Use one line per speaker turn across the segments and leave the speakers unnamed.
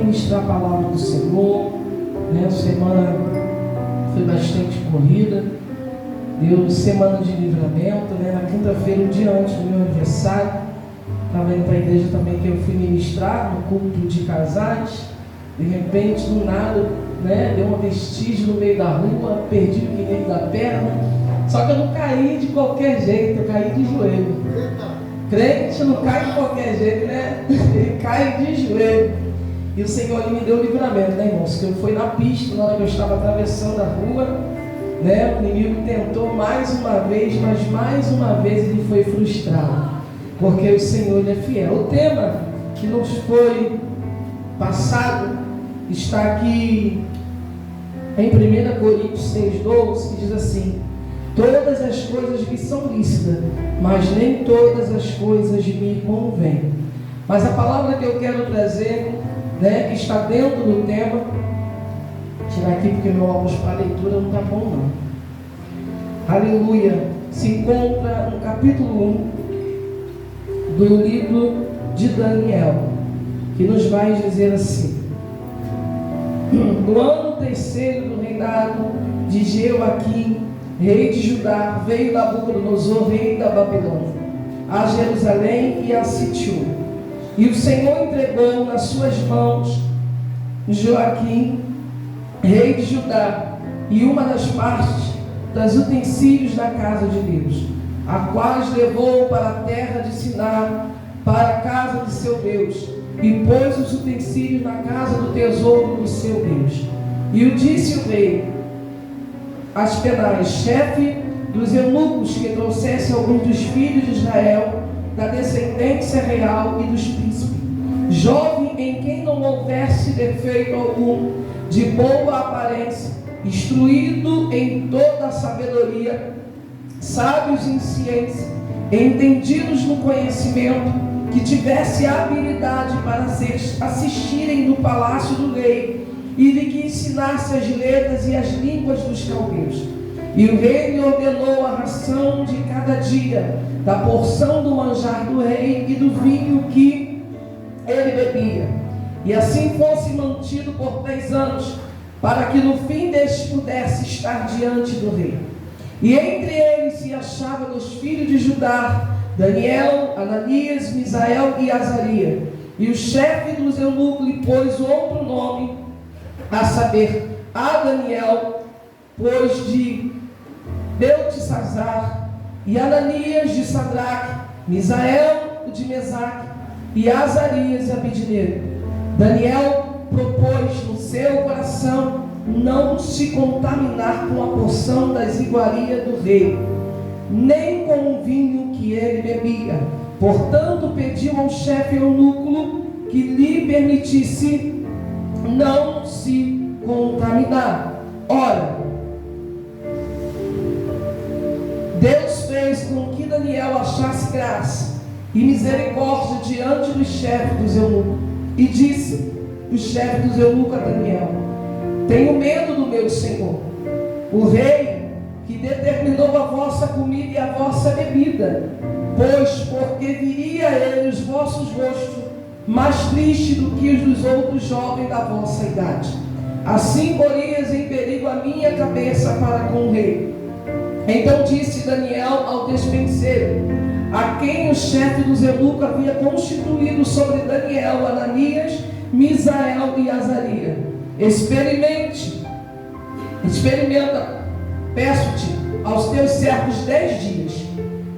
ministrar a palavra do Senhor, né? A semana foi bastante corrida, deu semana de livramento, né? Na quinta-feira, um dia antes do meu aniversário, estava indo para a igreja também que eu fui ministrar no culto de casais. De repente, do nada, né? Deu uma vestígio no meio da rua, perdi o equilíbrio da perna. Só que eu não caí de qualquer jeito, eu caí de joelho. Crente não cai de qualquer jeito, né? Ele cai de joelho. E o Senhor me deu livramento, né, irmãos? Que eu fui na pista, na hora que eu estava atravessando a rua, né? O inimigo tentou mais uma vez, mas mais uma vez ele foi frustrado. Porque o Senhor ele é fiel. O tema que nos foi passado está aqui em 1 Coríntios 6,12, que diz assim: todas as coisas me são lícitas, mas nem todas as coisas me convêm. Mas a palavra que eu quero trazer, né, que está dentro do tema, vou tirar aqui porque meu óculos para leitura não está bom não. Aleluia! Se encontra no capítulo 1 do livro de Daniel, que nos vai dizer assim: no ano terceiro do reinado de Jeoaquim, rei de Judá, veio Nabucodonosor, rei da Babilônia, a Jerusalém e a sitiou. E o Senhor entregou nas suas mãos Joaquim, rei de Judá, e uma das partes dos utensílios da casa de Deus, a quais levou para a terra de Siná, para a casa de seu Deus, e pôs os utensílios na casa do tesouro do seu Deus. E o disse o rei Aspenaz, chefe dos eunucos, que trouxesse alguns dos filhos de Israel, da descendência real e dos príncipes, jovem em quem não houvesse defeito algum, de boa aparência, instruído em toda a sabedoria, sábios em ciência, entendidos no conhecimento, que tivesse habilidade para assistirem no palácio do rei, e lhe que ensinasse as letras e as línguas dos caldeus. E o rei lhe ordenou a ração de cada dia, da porção do manjar do rei e do vinho que ele bebia. E assim fosse mantido por 10 anos, para que no fim deste pudesse estar diante do rei. E entre eles se achavam os filhos de Judá, Daniel, Ananias, Misael e Azarias. E o chefe dos eunucos lhe pôs outro nome, a saber, a Daniel, pois de Beltesazar, e Ananias de Sadraque, Misael de Mesaque, e Azarias de Abidnego. Daniel propôs no seu coração não se contaminar com a porção das iguarias do rei, nem com o vinho que ele bebia. Portanto, pediu ao chefe eunuco que lhe permitisse não se contaminar. Ora, Deus fez com que Daniel achasse graça e misericórdia diante do chefe dos eunucos. E disse o chefe dos eunucos a Daniel: tenho medo do meu senhor, o rei, que determinou a vossa comida e a vossa bebida, pois porque viria ele os vossos rostos mais tristes do que os dos outros jovens da vossa idade. Assim porias em perigo a minha cabeça para com o rei. Então disse Daniel ao despenseiro, a quem o chefe dos eunucos havia constituído sobre Daniel, Ananias, Misael e Azarias: experimenta, peço-te, aos teus servos 10 dias,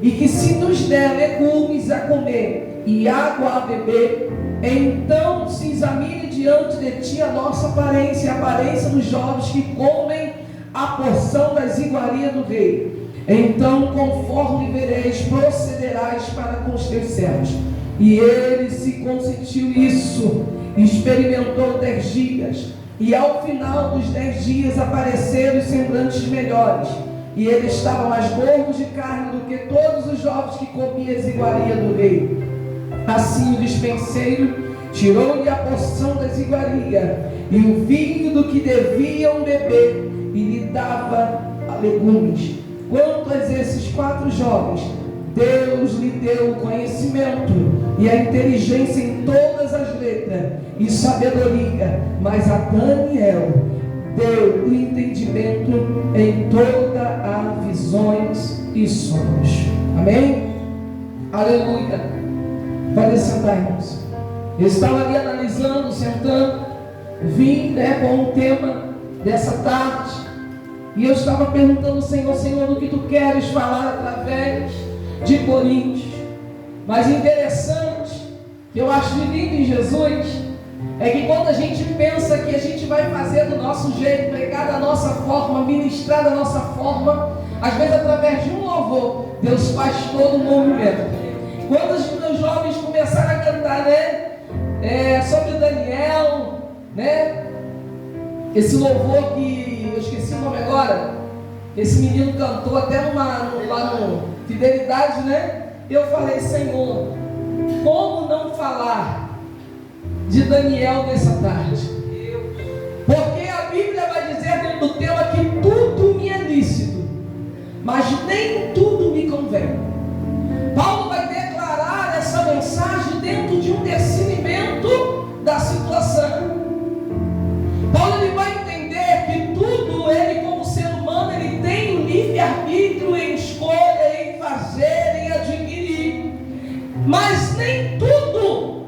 e que se nos der legumes a comer e água a beber, então se examine diante de ti a nossa aparência e a aparência dos jovens que comem a porção das iguarias do rei. Então, conforme vereis, procederás para com os teus servos. E ele se consentiu isso, experimentou 10 dias, e ao final dos 10 dias apareceram os semblantes melhores, e ele estava mais gordo de carne do que todos os jovens que comiam as iguarias do rei. Assim o despenseiro tirou-lhe a porção das iguarias e o vinho do que deviam beber, e lhe dava legumes. Quanto a esses 4 jovens, Deus lhe deu o conhecimento e a inteligência em todas as letras e sabedoria, mas a Daniel deu o entendimento em todas as visões e sonhos. Amém? Aleluia. Pode sentar, irmãos. Eu estava ali analisando, sentando, vim com o tema dessa tarde, e eu estava perguntando ao Senhor: Senhor, o que tu queres falar através de Coríntios? Mas interessante, que eu acho lindo em Jesus, é que quando a gente pensa que a gente vai fazer do nosso jeito, pregar da nossa forma, ministrar da nossa forma, às vezes através de um louvor, Deus faz todo o movimento. Quando os meus jovens começaram a cantar, sobre Daniel, esse louvor que eu esqueci o nome agora, esse menino cantou até lá no Fidelidade, eu falei: Senhor, como não falar de Daniel nessa tarde? Porque a Bíblia vai dizer dentro do tema que tudo me é lícito, mas nem tudo me convém. Paulo vai declarar essa mensagem dentro de um discernimento da situação. Paulo ele vai entender que tudo, ele como ser humano, ele tem o livre-arbítrio em escolha, em fazer, em adquirir, mas nem tudo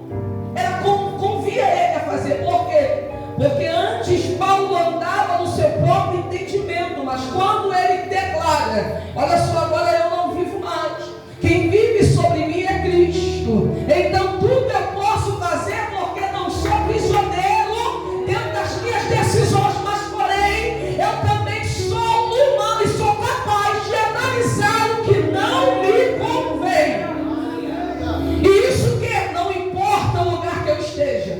convia ele a fazer. Por quê? Porque antes Paulo andava no seu próprio entendimento, mas quando ele declara: olha só, agora eu não vivo mais, quem vive sobre mim é Cristo, então tudo eu posso fazer, porque não sou prisioneiro dentro das minhas decisões, mas porém eu também sou humano e sou capaz de analisar o que não me convém. E isso que não importa o lugar que eu esteja,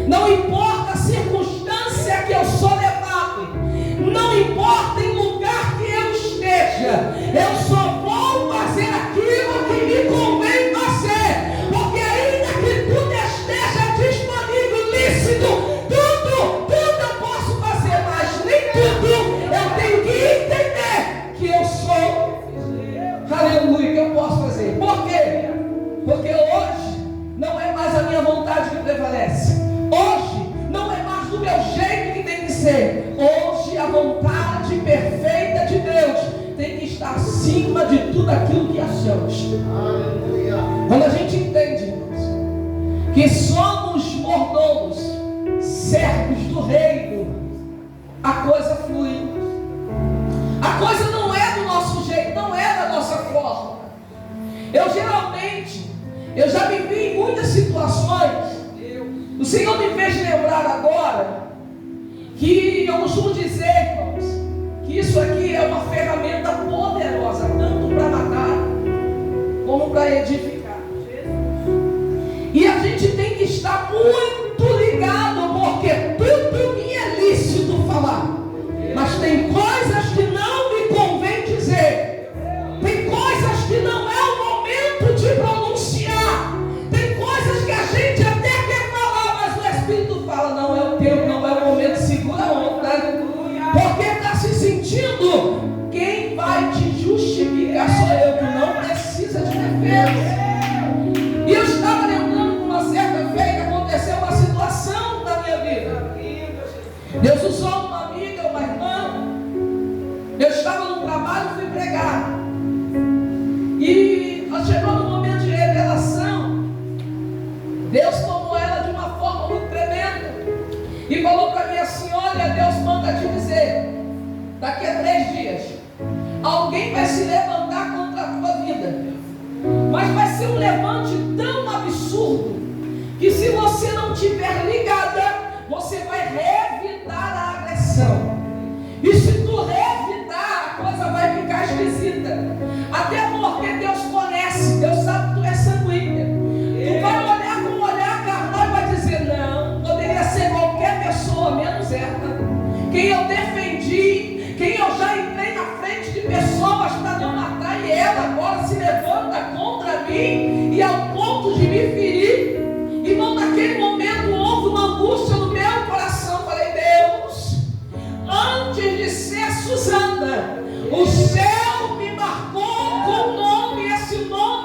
não importa a circunstância que eu sou levado, não importa em lugar que eu esteja, eu só vou fazer aquilo que me convém fazer, porque ainda que tudo esteja disponível, lícito, tudo eu posso fazer, mas nem tudo eu tenho que entender que eu sou, aleluia, que eu posso fazer. Por quê? Porque hoje não é mais a minha vontade que prevalece, hoje não é mais do meu jeito que tem que ser, hoje a vontade perfeita de Deus tem que estar acima de tudo aquilo que achamos. Quando a gente entende, irmãos, que somos mordomos, servos do reino, a coisa flui. A coisa não é do nosso jeito, não é da nossa forma. Eu já vivi em muitas situações. O Senhor me fez lembrar agora que eu costumo dizer, irmãos, que isso aqui é uma ferramenta poderosa, tanto para matar como para edificar. E a gente tem que estar muito ligado, porque tudo me é lícito falar, mas tem coisas que não me convém dizer, tem coisas que não é o momento de pronunciar, tem coisas que a gente até quer falar, mas o Espírito fala: não é o tempo, não é o momento, segura a onda, porque está se sentindo. Quem vai te justificar sou eu, que não precisa de defesa. E eu estava lembrando de uma certa feita que aconteceu uma situação na minha vida. Deus usou uma amiga, uma irmã. Eu estava no trabalho, fui pregar, e chegou no momento de revelação. Deus tomou ela de uma forma muito tremenda e falou para mim assim: olha, Deus manda te dizer, daqui a 3 dias alguém vai se levantar contra a tua vida, mas vai ser um levante tão absurdo que, se você não estiver ligada, você vai revidar a agressão. E se tu revidar, a coisa vai ficar esquisita. Até porque Deus conhece, Deus sabe que tu é sanguínea. Tu vai olhar com um olhar carnal e vai dizer: não, poderia ser qualquer pessoa, menos ela. Quem eu defendi, quem eu já entrei na frente de pessoas para não matar, e ela agora se levanta contra mim e ao ponto de me ferir. Irmão, naquele momento houve uma angústia no meu coração. Falei: Deus, antes de ser Suzana, o céu me marcou com o nome, esse nome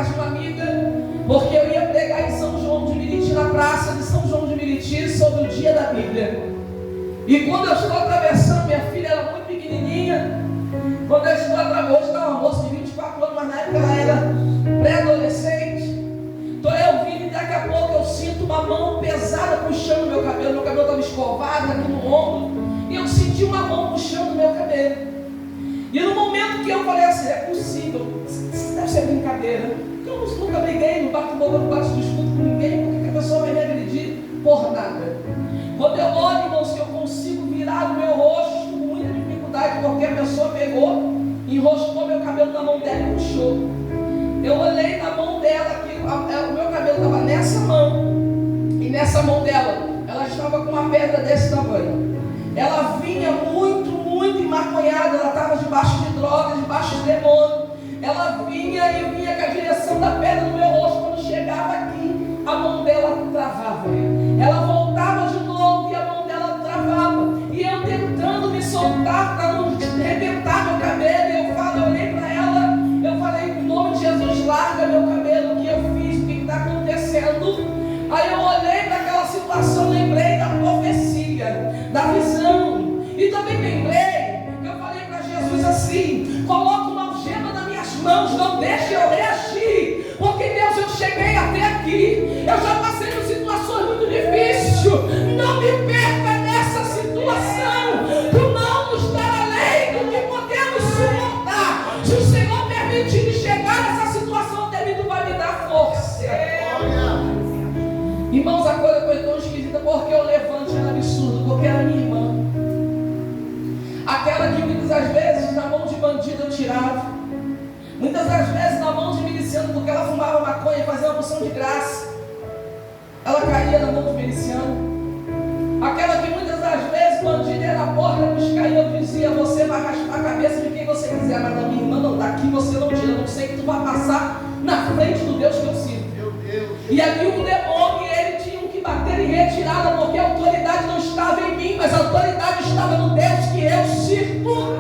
casa de uma amiga, porque eu ia pregar em São João de Meriti, na praça de São João de Meriti, sobre o dia da Bíblia. E quando eu estou atravessando, minha filha era muito pequenininha, quando eu estou atravessando, hoje está uma moça de 24 anos, mas na época ela era pré-adolescente. Estou eu vindo e daqui a pouco eu sinto uma mão pesada puxando meu cabelo estava escovado aqui no ombro, e eu senti uma mão puxando meu cabelo. E no momento que eu falei assim, é possível, isso deve ser brincadeira, porque eu nunca briguei, não bato boca, não bato disputo com ninguém, porque a pessoa vai me agredir por nada. Quando eu olho, irmãos, que eu consigo virar o meu rosto com muita dificuldade, qualquer pessoa pegou, enroscou meu cabelo na mão dela e puxou. Eu olhei na mão dela, que o meu cabelo estava nessa mão, e nessa mão dela, ela estava com uma pedra desse tamanho. Ela vinha muito maconhada, ela estava debaixo de drogas, debaixo de demônio. Ela vinha com a direção da pedra no meu rosto. Quando chegava aqui, a mão dela travava. Ela voltava de novo e a mão dela travava. E eu tentando me soltar para não arrebentar meu cabelo. Eu olhei para ela, eu falei, em nome de Jesus, larga meu cabelo, o que eu fiz, o que está acontecendo? Aí eu olhei para aquela situação, lembrei da profecia, da visão. E também lembrei, eu falei para Jesus assim, coloca uma algema nas minhas mãos, não deixe eu reagir, porque Deus, eu cheguei até aqui, eu já passei por situações muito difíceis, não me perca nessa situação, tu não nos dará além do que podemos suportar. Se o Senhor permitir me chegar nessa situação, tu vai me dar força. Irmãos, a coisa foi tão esquisita, porque o levante era absurdo, porque era minha irmã. Aquela que muitas das vezes na mão de bandido eu tirava, muitas das vezes na mão de miliciano, porque ela fumava maconha e fazia uma poção de graça, ela caía na mão de miliciano. Aquela que muitas das vezes bandido ia na porta buscar e eu dizia, você vai raspar a cabeça de quem você quiser, mas da minha irmã não, daqui você não tira, não sei que tu vai passar na frente do Deus que eu sirvo. E ali um demônio, ele tinha que bater em retirada, porque a autoridade não estava em mim, mas a autoridade estava no Deus que eu sirvo.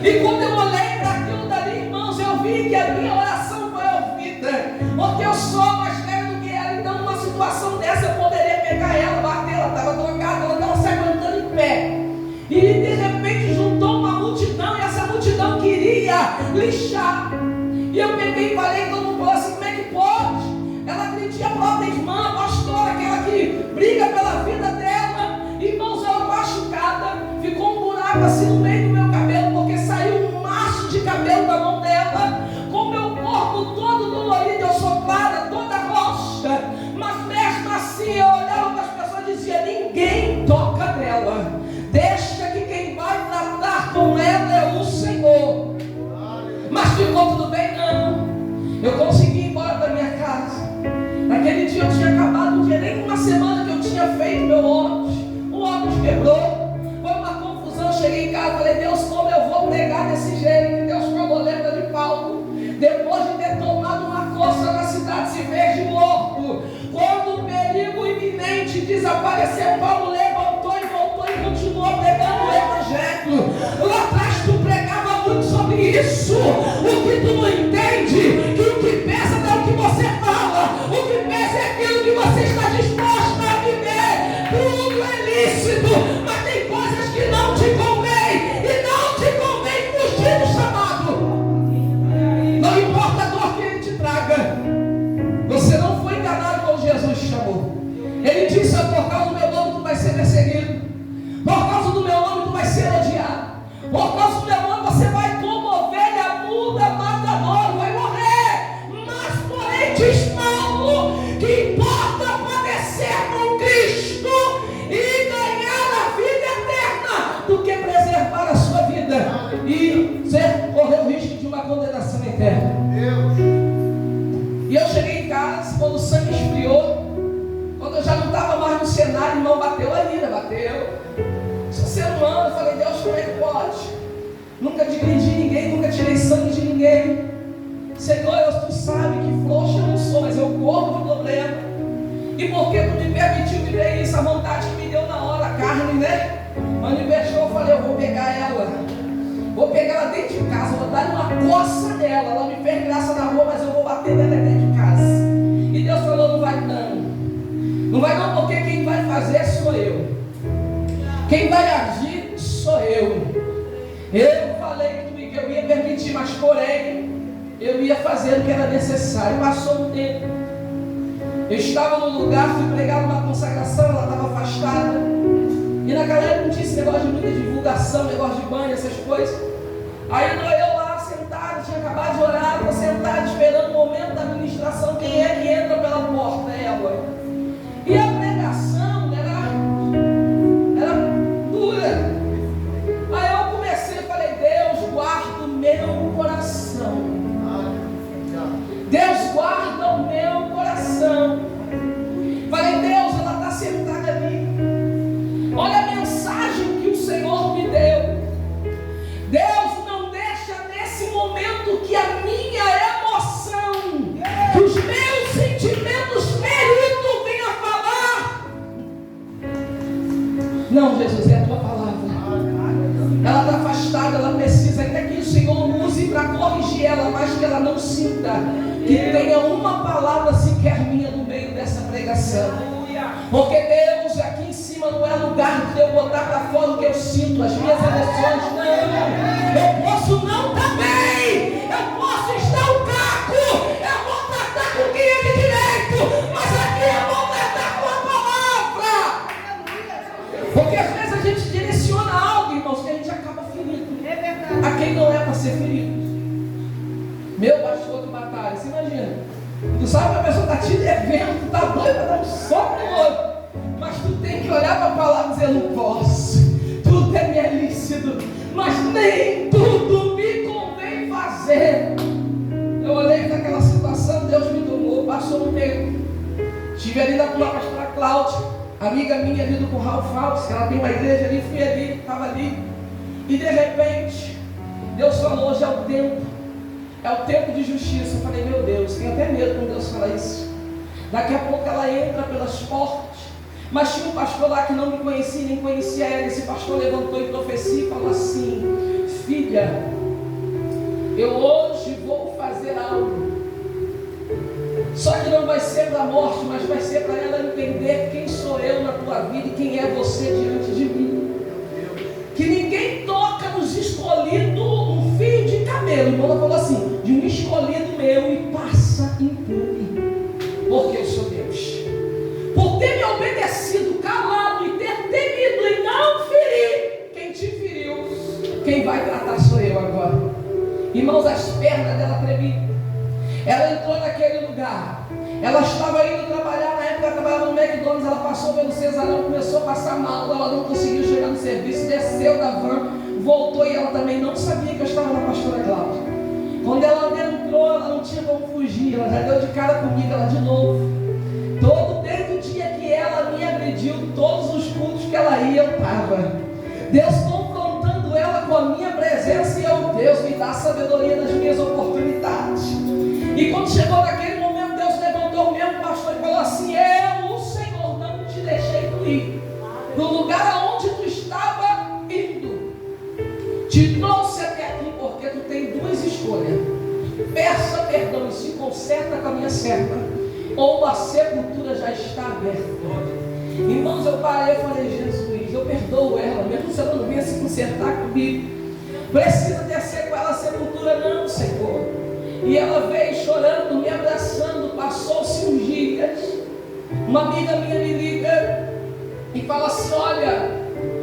E quando eu olhei para aquilo dali, irmãos, eu vi que a minha oração foi ouvida, porque eu sou mais velho do que ela. Então numa situação dessa eu poderia pegar ela, bater, ela estava drogada, ela estava se aguentando em pé, e de repente juntou uma multidão, e essa multidão queria lixar. E eu peguei e falei, todo mundo falou assim, como é que pode? Ela agredia a própria irmã, a pastora, aquela que briga pela vida dela. Irmãos, ela machucada, ficou um buraco assim no meio do meu cabelo, porque saiu um macho de cabelo da mão dela, com o meu corpo todo dolorido, eu soprada, toda roxa. Mas mesmo assim eu olhava para as pessoas e dizia, ninguém toca nela, deixa que quem vai tratar com ela é o Senhor. Mas ficou tudo bem? Não. Eu consegui ir embora da minha casa. Naquele dia eu tinha acabado, não tinha nem uma semana que eu tinha feito meu óculos. O óculos quebrou. Foi uma confusão. Eu cheguei em casa e falei, Deus, como eu vou pregar desse jeito? Deus colocou letra de Paulo. Depois de ter tomado uma coça na cidade, se fez de morto. Quando o perigo iminente desapareceu, Paulo levantou e continuou pregando o evangelho. Lá atrás tu pregava muito sobre isso. O que tu não entende, que o que pesa não é o que você fala, o que pesa é aquilo que você está disposto a viver. Tudo é lícito, mas tem coisas que não te convém, e não te convém fugir do chamado. Não importa a dor que ele te traga, você não foi enganado quando Jesus te chamou. Ele disse, por causa do meu nome tu vai ser perseguido, por causa do meu nome tu vai ser odiado, por causa do meu nome você vai como ovelha muda, matador, vai morrer. Mas porém diz Paulo que importa padecer com Cristo e ganhar a vida eterna do que preservar a sua vida e correr o risco de uma condenação eterna. E eu cheguei em casa, quando o sangue esfriou, quando eu já não estava mais no cenário, irmão, bateu a ira, bateu. Sou ser humano, eu falei, Deus, como é que pode? Nunca dirigi ninguém, nunca tirei sangue de ninguém. Senhor, tu sabe que frouxo eu não sou, mas eu corro do problema. E porque tu me permitiu viver isso, a vontade que me deu na hora, a carne, né? Quando me beijou, eu falei, eu vou pegar ela. Vou pegar ela dentro de casa, vou dar uma coça nela. Ela me fez graça na rua, mas eu vou bater nela Eu falei que eu ia permitir, mas porém, eu ia fazer o que era necessário. Passou um tempo. Eu estava no lugar, fui pregar numa consagração, ela estava afastada. E naquela época não tinha esse negócio de muita divulgação, negócio de banho, essas coisas. Aí eu lá sentado, tinha acabado de orar, estou sentado esperando o momento da ministração. Quem é que entra pela porta? É ela. E a pregação era dura. Aí eu comecei, falei, Deus, guarda o meu coração. Deus, guarda o meu coração. Falei, Deus, ela está sentada ali. Olha a mensagem que o Senhor me deu. Deus, não deixa nesse momento que a minha emoção, que os meus sentimentos feridos venham falar. Não, Jesus, é a tua palavra. Ela está afastada, ela precisa ainda que o Senhor use para corrigir ela, mas que ela não sinta que tenha uma palavra sequer minha no meio dessa pregação. Porque Deus, aqui em cima não é lugar de eu botar para fora o que eu sinto, as minhas emoções. Não, eu posso não também, eu posso estar um caco, eu vou tratar com quem é de direito, mas aqui eu vou tratar com a palavra. Porque às vezes a gente direciona algo, irmãos, que a gente acaba ferindo. É verdade. A quem não é para ser ferido. Meu pastor de batalha, você imagina? Tu sabe que a pessoa está te devendo, tu está doido para dar um soco no outro. Mas tu tem que olhar para a palavra e dizer, não posso. Tudo é me lícito, mas nem tudo me convém fazer. Eu olhei para aquela situação, Deus me tomou, passou um tempo. Estive ali com a pastora Cláudia, amiga minha ali do Curral Falso, que ela tem uma igreja ali, fui ali, estava ali. E de repente, Deus falou, hoje é o tempo. É o tempo de justiça. Eu falei, meu Deus, tenho até medo quando Deus fala isso. Daqui a pouco ela entra pelas portas. Mas tinha um pastor lá que não me conhecia, nem conhecia ela. Esse pastor levantou em profecia e falou assim, filha, eu hoje vou fazer algo. Só que não vai ser da morte, mas vai ser para ela entender quem sou eu na tua vida e quem é você diante de mim. Que ninguém toca nos escolhidos um fio de cabelo. Irmão, ela falou assim, de um escolhido meu e passa impune. Porque eu sou Deus. Por ter me obedecido, calado e ter temido e não ferir quem te feriu, quem vai tratar sou eu agora. Irmãos, as pernas dela tremiam. Ela entrou naquele lugar. Ela estava indo trabalhar, na época ela trabalhava no McDonald's, ela passou pelo Cesarão, começou a passar mal, ela não conseguiu chegar no serviço, desceu da van, voltou e ela também não sabia que eu estava na pastora Cláudia. Quando ela entrou, ela não tinha como fugir, ela já deu de cara comigo, ela de novo. Desde o dia que ela me agrediu, todos os cultos que ela ia, eu estava. Deus confrontando ela com a minha presença e eu, Deus, me dá a sabedoria das minhas oportunidades. E quando chegou naquele momento, Deus levantou o mesmo pastor e falou assim, eu, o Senhor, não te deixei tu ir no lugar aonde tu estava indo. Te trouxe até aqui porque tu tem duas escolhas. Peça perdão e se conserta com a minha serva, ou a sepultura já está aberta. Irmãos, eu parei e falei, Jesus, eu perdoo ela, mesmo se ela não venha se consertar comigo. Precisa descer com ela a sepultura, não, Senhor. E ela veio chorando, me abraçando. Passou-se uns dias. Uma amiga minha me liga e fala assim, olha,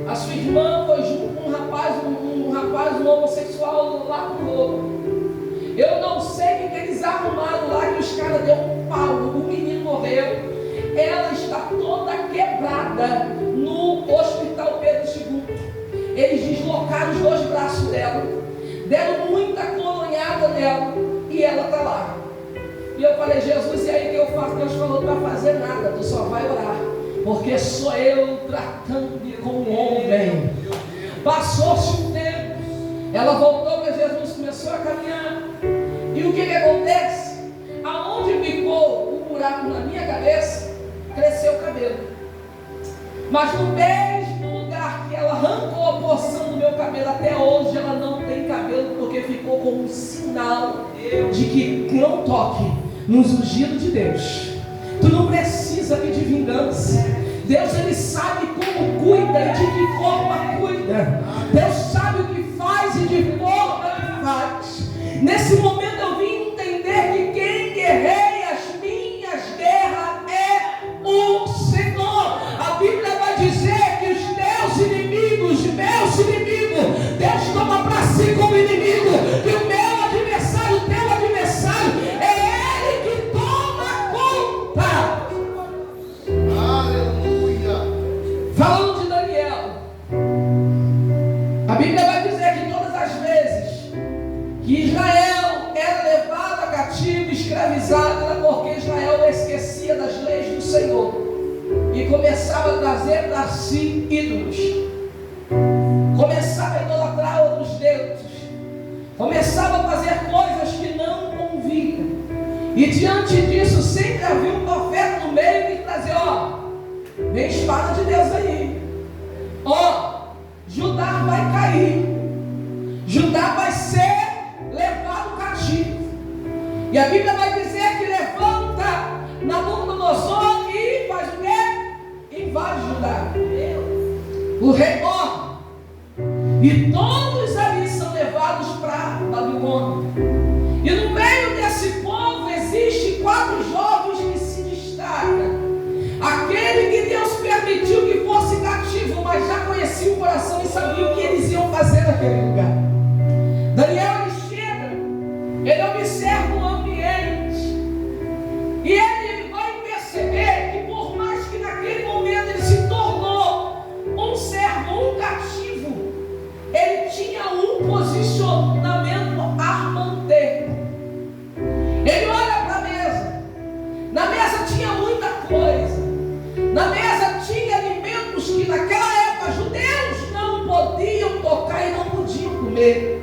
a sua irmã foi junto com um homossexual lá no Globo. Eu não sei o que eles arrumaram lá, que os caras deram um pau, o menino morreu. Ela está toda quebrada no hospital Pedro II. Eles deslocaram os dois braços dela, deram muita coronhada nela e ela está lá. E eu falei, Jesus, e aí o que eu faço? Deus falou, não vai fazer nada, tu só vai orar, porque sou eu tratando com o homem. Passou-se um tempo, ela voltou para Jesus, começou a caminhar. E o que acontece? Aonde ficou o buraco na minha cabeça, cresceu o cabelo. Mas no mesmo lugar que ela arrancou a porção do meu cabelo, até hoje ela não tem cabelo, porque ficou como um sinal de que não toque nos ungidos de Deus. Tu não precisa pedir vingança. Deus, Ele sabe como cuida e de que forma cuida. Deus sabe o que faz e Nesse momento eu vim entender que quem guerreia as minhas guerras é o Senhor. A Bíblia vai dizer que os teus inimigos, meus inimigos, Deus toma para si como inimigo, que o meu adversário, o teu adversário, é Ele que toma conta.
Aleluia.
Falando de Daniel, a Bíblia vai dizer que todas as vezes que Israel era levado cativo, escravizado, era porque Israel esquecia das leis do Senhor e começava a trazer para si ídolos, começava a idolatrar outros deuses, começava a fazer coisas que não convinham. E diante disso sempre havia um profeta no meio que trazia: ó, vem espada de Deus aí, ó, Judá vai cair, Judá vai ser levado cativo. E a Bíblia vai dizer que levanta Nabucodonosor e faz o quê? Invade Judá. O rei morre e todos ali são levados para Babilônia. E no meio desse povo existem 4 jovens que se destacam. Aquele que Deus permitiu que fosse cativo, mas já conhecia o coração e sabia o que eles iam fazer naquele lugar. Daniel, ele chega, ele observa o ambiente e ele vai perceber que por mais que naquele momento ele se tornou um servo, um cativo, ele tinha um posicionamento armante. Ele olha para a mesa, na mesa tinha muita coisa, na mesa tinha alimentos que naquela época judeus não podiam tocar e não podiam comer.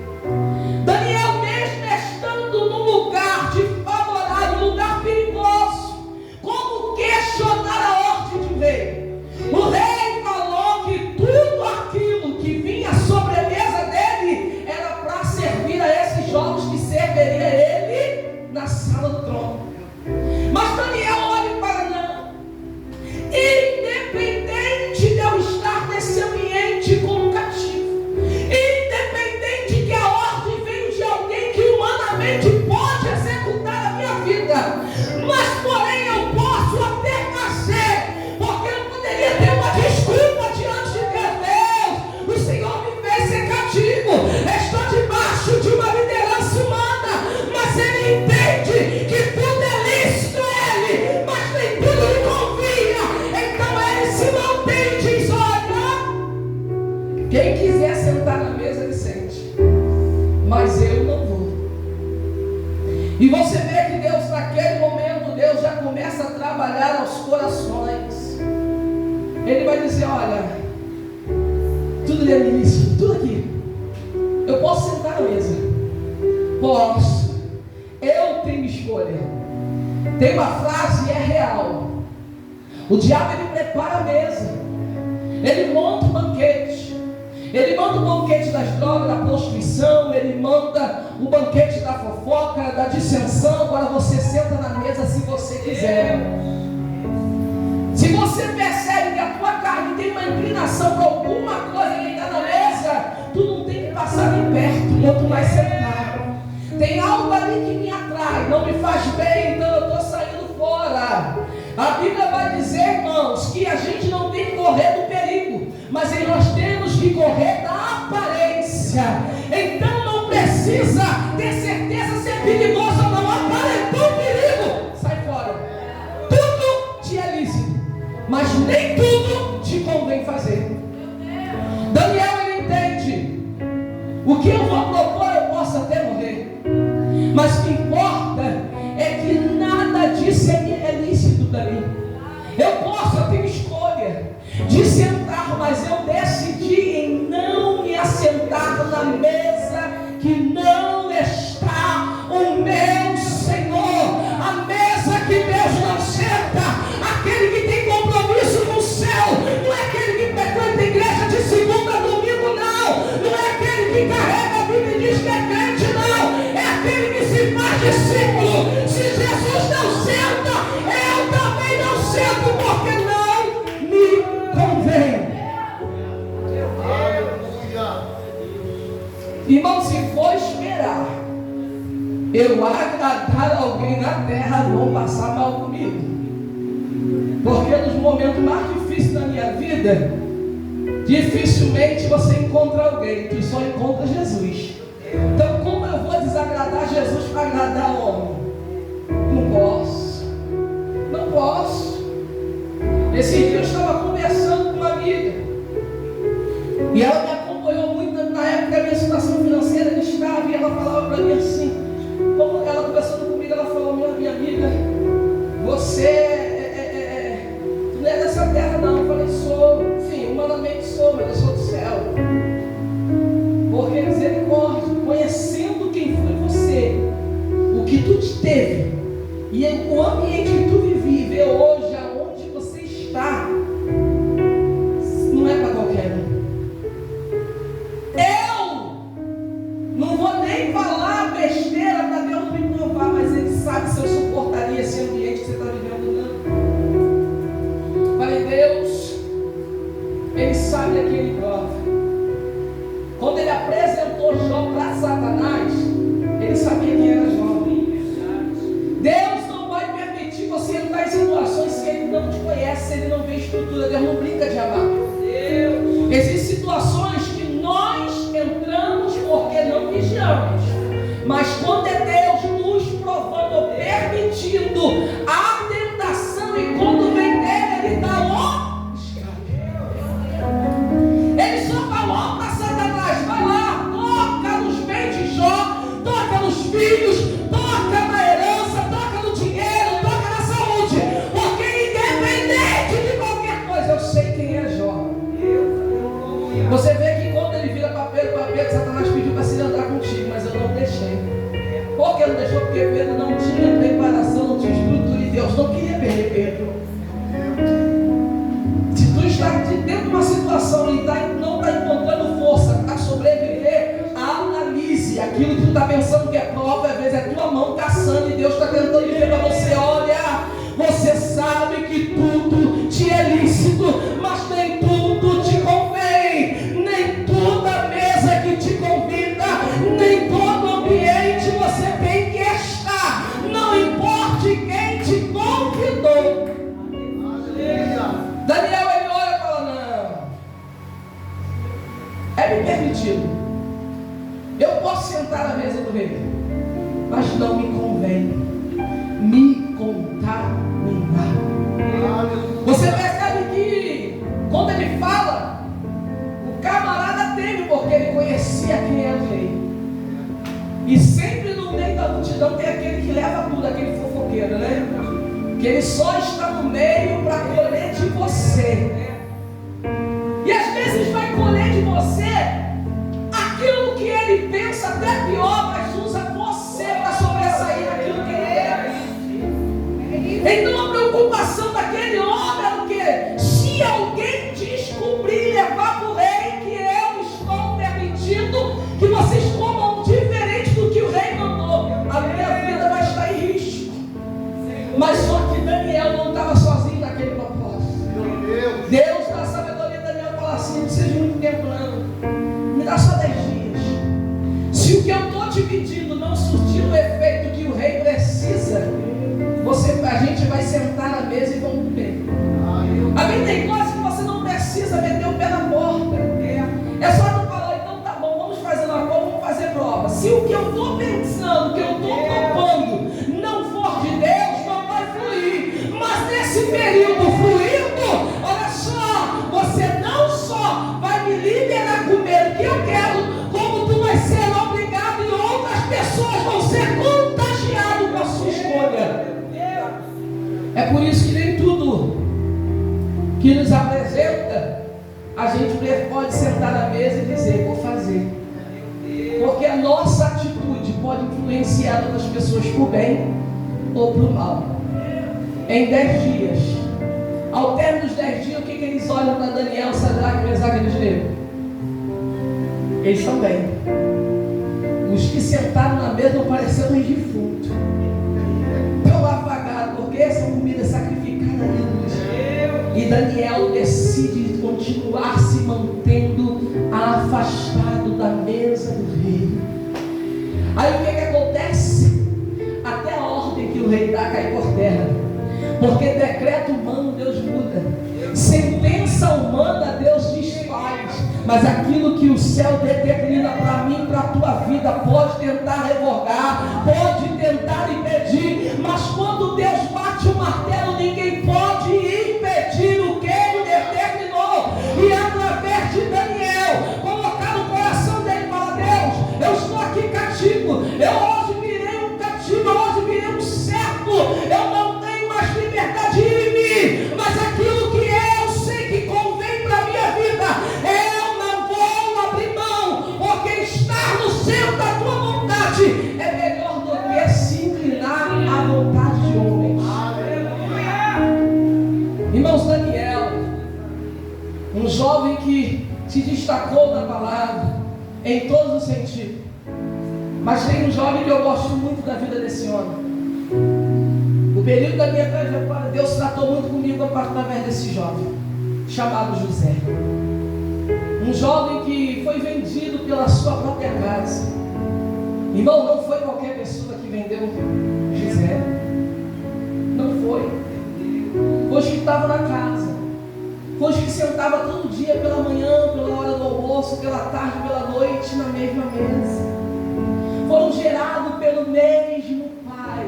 Daniel, mesmo estando num lugar desfavorável, num lugar perigoso, como questionar a ordem de um rei? O rei falou que tudo aquilo que vinha sobre a mesa dele era para servir a esses jovens que serviria ele na sala do trono. Mas Daniel olha e fala: não, independente de eu estar nesse ambiente como cativo, independente que a ordem veio de alguém que humanamente pode executar a minha vida, mas porém eu posso até fazer, porque eu poderia ter uma desculpa diante de Deus. O Senhor me fez ser cativo, estou debaixo de uma liderança humana, mas Ele entende que tudo é lícito a Ele, mas nem tudo lhe convinha. Então Ele se mantém e diz: olha, quem quiser sentar na mesa, ele sente, mas eu não vou. E você vê que Deus, naquele momento, Deus já começa a trabalhar aos corações. Ele vai dizer: olha, tudo é lícito, tudo aqui. Eu posso sentar na mesa, posso, eu tenho escolha. Tem uma frase e é real: o diabo, ele prepara a mesa, ele monta um banquete, ele manda o banquete das drogas, da prostituição, ele manda o banquete da fofoca, da dissensão. Agora você senta na mesa se você quiser. Se você percebe que a tua carne tem uma inclinação para alguma coisa que está na mesa, tu não tem que passar nem perto, quanto mais sentar. Tem algo ali que me atrai, não me faz bem, então eu estou saindo fora. A Bíblia vai dizer, irmãos, que a gente não tem que correr do perigo, mas nós temos que correr da aparência. Então não precisa ter certeza se é perigoso ou não. Aparentou o perigo, sai fora. Tudo te é lícito, mas nem tudo te convém fazer. Daniel, ele entende: o que eu vou propor eu posso até morrer, mas o que importa é que eu agradar alguém na terra, vão passar mal comigo. Porque nos momentos mais difíceis da minha vida, dificilmente você encontra alguém, tu só encontra Jesus. Então, como eu vou desagradar Jesus para agradar o homem? Não posso. Não posso. Esse dia eu estava conversando com uma amiga, e ela me acompanhou muito na época da minha situação financeira estável, e ela falava para mim assim, como ela conversando comigo, ela falou: minha amiga, você tu não é dessa terra não. Eu falei: sou, sim, humanamente sou, mas eu sou do céu. Porque misericórdia, conhecendo quem foi você, o que tu teve, e o ambiente que tu vive hoje, aonde você está, não é para qualquer um. Eu não vou nem falar besteira para Deus me provar, mas Ele sabe se eu suportaria esse ambiente que você está vivendo, não. Falei: Deus, Ele sabe a quem Ele prova. Quando Ele apresentou Jó para Satanás, Ele sabia quem era Jó. Deus não vai permitir você entrar em situações que Ele não te conhece, se Ele não vê estrutura. Deus não brinca de amar. Existem situações que nós entramos porque não vigiamos, mas quando é Deus nos provando ou permitindo a tentação, e quando vem dele, Ele dá o escape. Ele só falou para Satanás: vai lá, toca nos bens de Jó, toca nos filhos, toca na herança, toca no dinheiro, toca na saúde, porque independente de qualquer coisa, eu sei quem é Jó. Você vê que quando ele vira para Pedro, Satanás pediu para se andar contigo, mas eu não deixei. Por que não deixou? Porque Pedro não tinha preparação, não tinha estrutura, e Deus não queria perder Pedro. Se tu está dentro de uma situação e não está encontrando força para sobreviver, analise aquilo que tu está pensando que é prova, às vezes é tua mão caçando, e Deus está tentando dizer para você: olha, você sabe que tudo te é lícito, mas nem tudo te convém, nem toda mesa que te convida, nem todo ambiente você tem que estar, não importe quem te convidou. Daniel, ele olha e fala: não, é me permitido, eu posso sentar à mesa do rei, mas não me convém me contaminar. Você percebe que quando ele fala, o camarada teme, porque ele conhecia quem era o rei. E sempre no meio da multidão tem aquele que leva tudo, aquele fofoqueiro, né? Que ele só está no meio para colher de você. E às vezes vai colher de você aquilo que ele pensa até pior, mas usa você para sobressair naquilo que ele é. Então a preocupação daquele homem era o quê? Se alguém descobrir e levar para o rei que eu estou permitindo que vocês comam diferente do que o rei mandou, a minha vida vai estar em risco. Mas só que Daniel não estava sozinho naquele propósito. Deus dá sabedoria. Daniel fala assim: não precisa de muito tempo não, me dá só 10 dias. Se o que eu estou te pedindo não surtir o efeito que o rei precisa, a gente vai sentar na mesa e vamos comer. Amém? Tem coisas que você não precisa meter o pé na porta. É só não falar: então tá bom, vamos fazer uma coisa, vamos fazer prova. Se o que eu estou pensando, o que eu estou propondo não for de Deus, não vai fluir. Mas nesse período fluindo, olha só, você não só vai me liberar a comer o que eu quero, como tu vai ser obrigado, e outras pessoas vão ser contagiadas com a sua escolha. É por isso que nem tudo que nos apresenta a gente pode sentar na mesa e dizer: vou fazer. Porque a nossa atitude pode influenciar outras pessoas por bem ou por mal. Em 10 dias, ao término dos 10 dias, o que eles olham para Daniel, Sadraque, Mesaque e Abednego? Eles estão bem. Os que sentaram na mesa não pareceram uns defuntos, tão apagados, porque essa comida é sacrificada a Deus. E Daniel decide continuar se mantendo afastado da mesa do rei. Aí o que acontece? reinar cair por terra. Porque decreto humano Deus muda, sentença humana Deus desfaz, mas aquilo que o céu determina para mim, para a tua vida, pode tentar revogar, pode tentar impedir, mas quando Deus bate o martelo, ninguém pode impedir o que Ele determinou. E através de Daniel, colocar no coração dele, fala: Deus, eu estou aqui cativo, eu hoje virei um cativo, eu hoje virei um servo, eu não tenho mais liberdade em mim, mas aquilo que eu sei que convém para a minha vida, eu não vou abrir mão, porque estar no centro da tua vontade é melhor do que se inclinar à vontade de homens. Irmãos, Daniel, um jovem que se destacou na palavra em todos os sentidos, mas tem um jovem que eu gosto muito da vida desse homem. O período da minha trajetória, Deus tratou muito comigo através desse jovem, chamado José. Um jovem que foi vendido pela sua própria casa. Irmão, não foi qualquer pessoa que vendeu José. Não foi. Foi os que estavam na casa. Foi os que sentava todo dia, pela manhã, pela hora do almoço, pela tarde, pela noite, na mesma mesa. Foram gerados pelo mesmo Pai.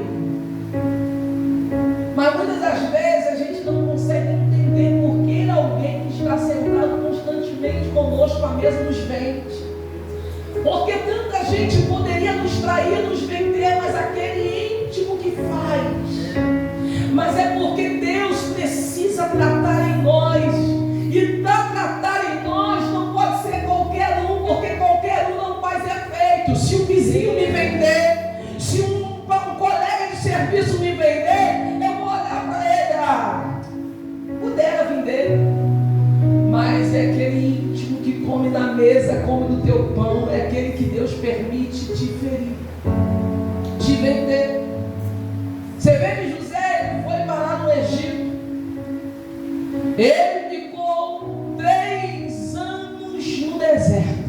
Mas muitas das vezes a gente não consegue entender por que alguém que está sentado constantemente conosco à mesa nos vende. Porque tanta gente poderia nos trair, nos vender, mas aquele íntimo que faz. Mas é porque Deus precisa tratar em nós. E para tratar em nós não pode ser qualquer um, porque qualquer um não faz efeito. Se um vizinho me vender, se um colega de serviço me vender, eu vou olhar para ele, pudera vender. Mas é aquele íntimo que come na mesa, come do teu pão, é aquele que Deus permite te ferir, te vender. Você vê que José foi parar no Egito. Ele ficou 3 anos no deserto.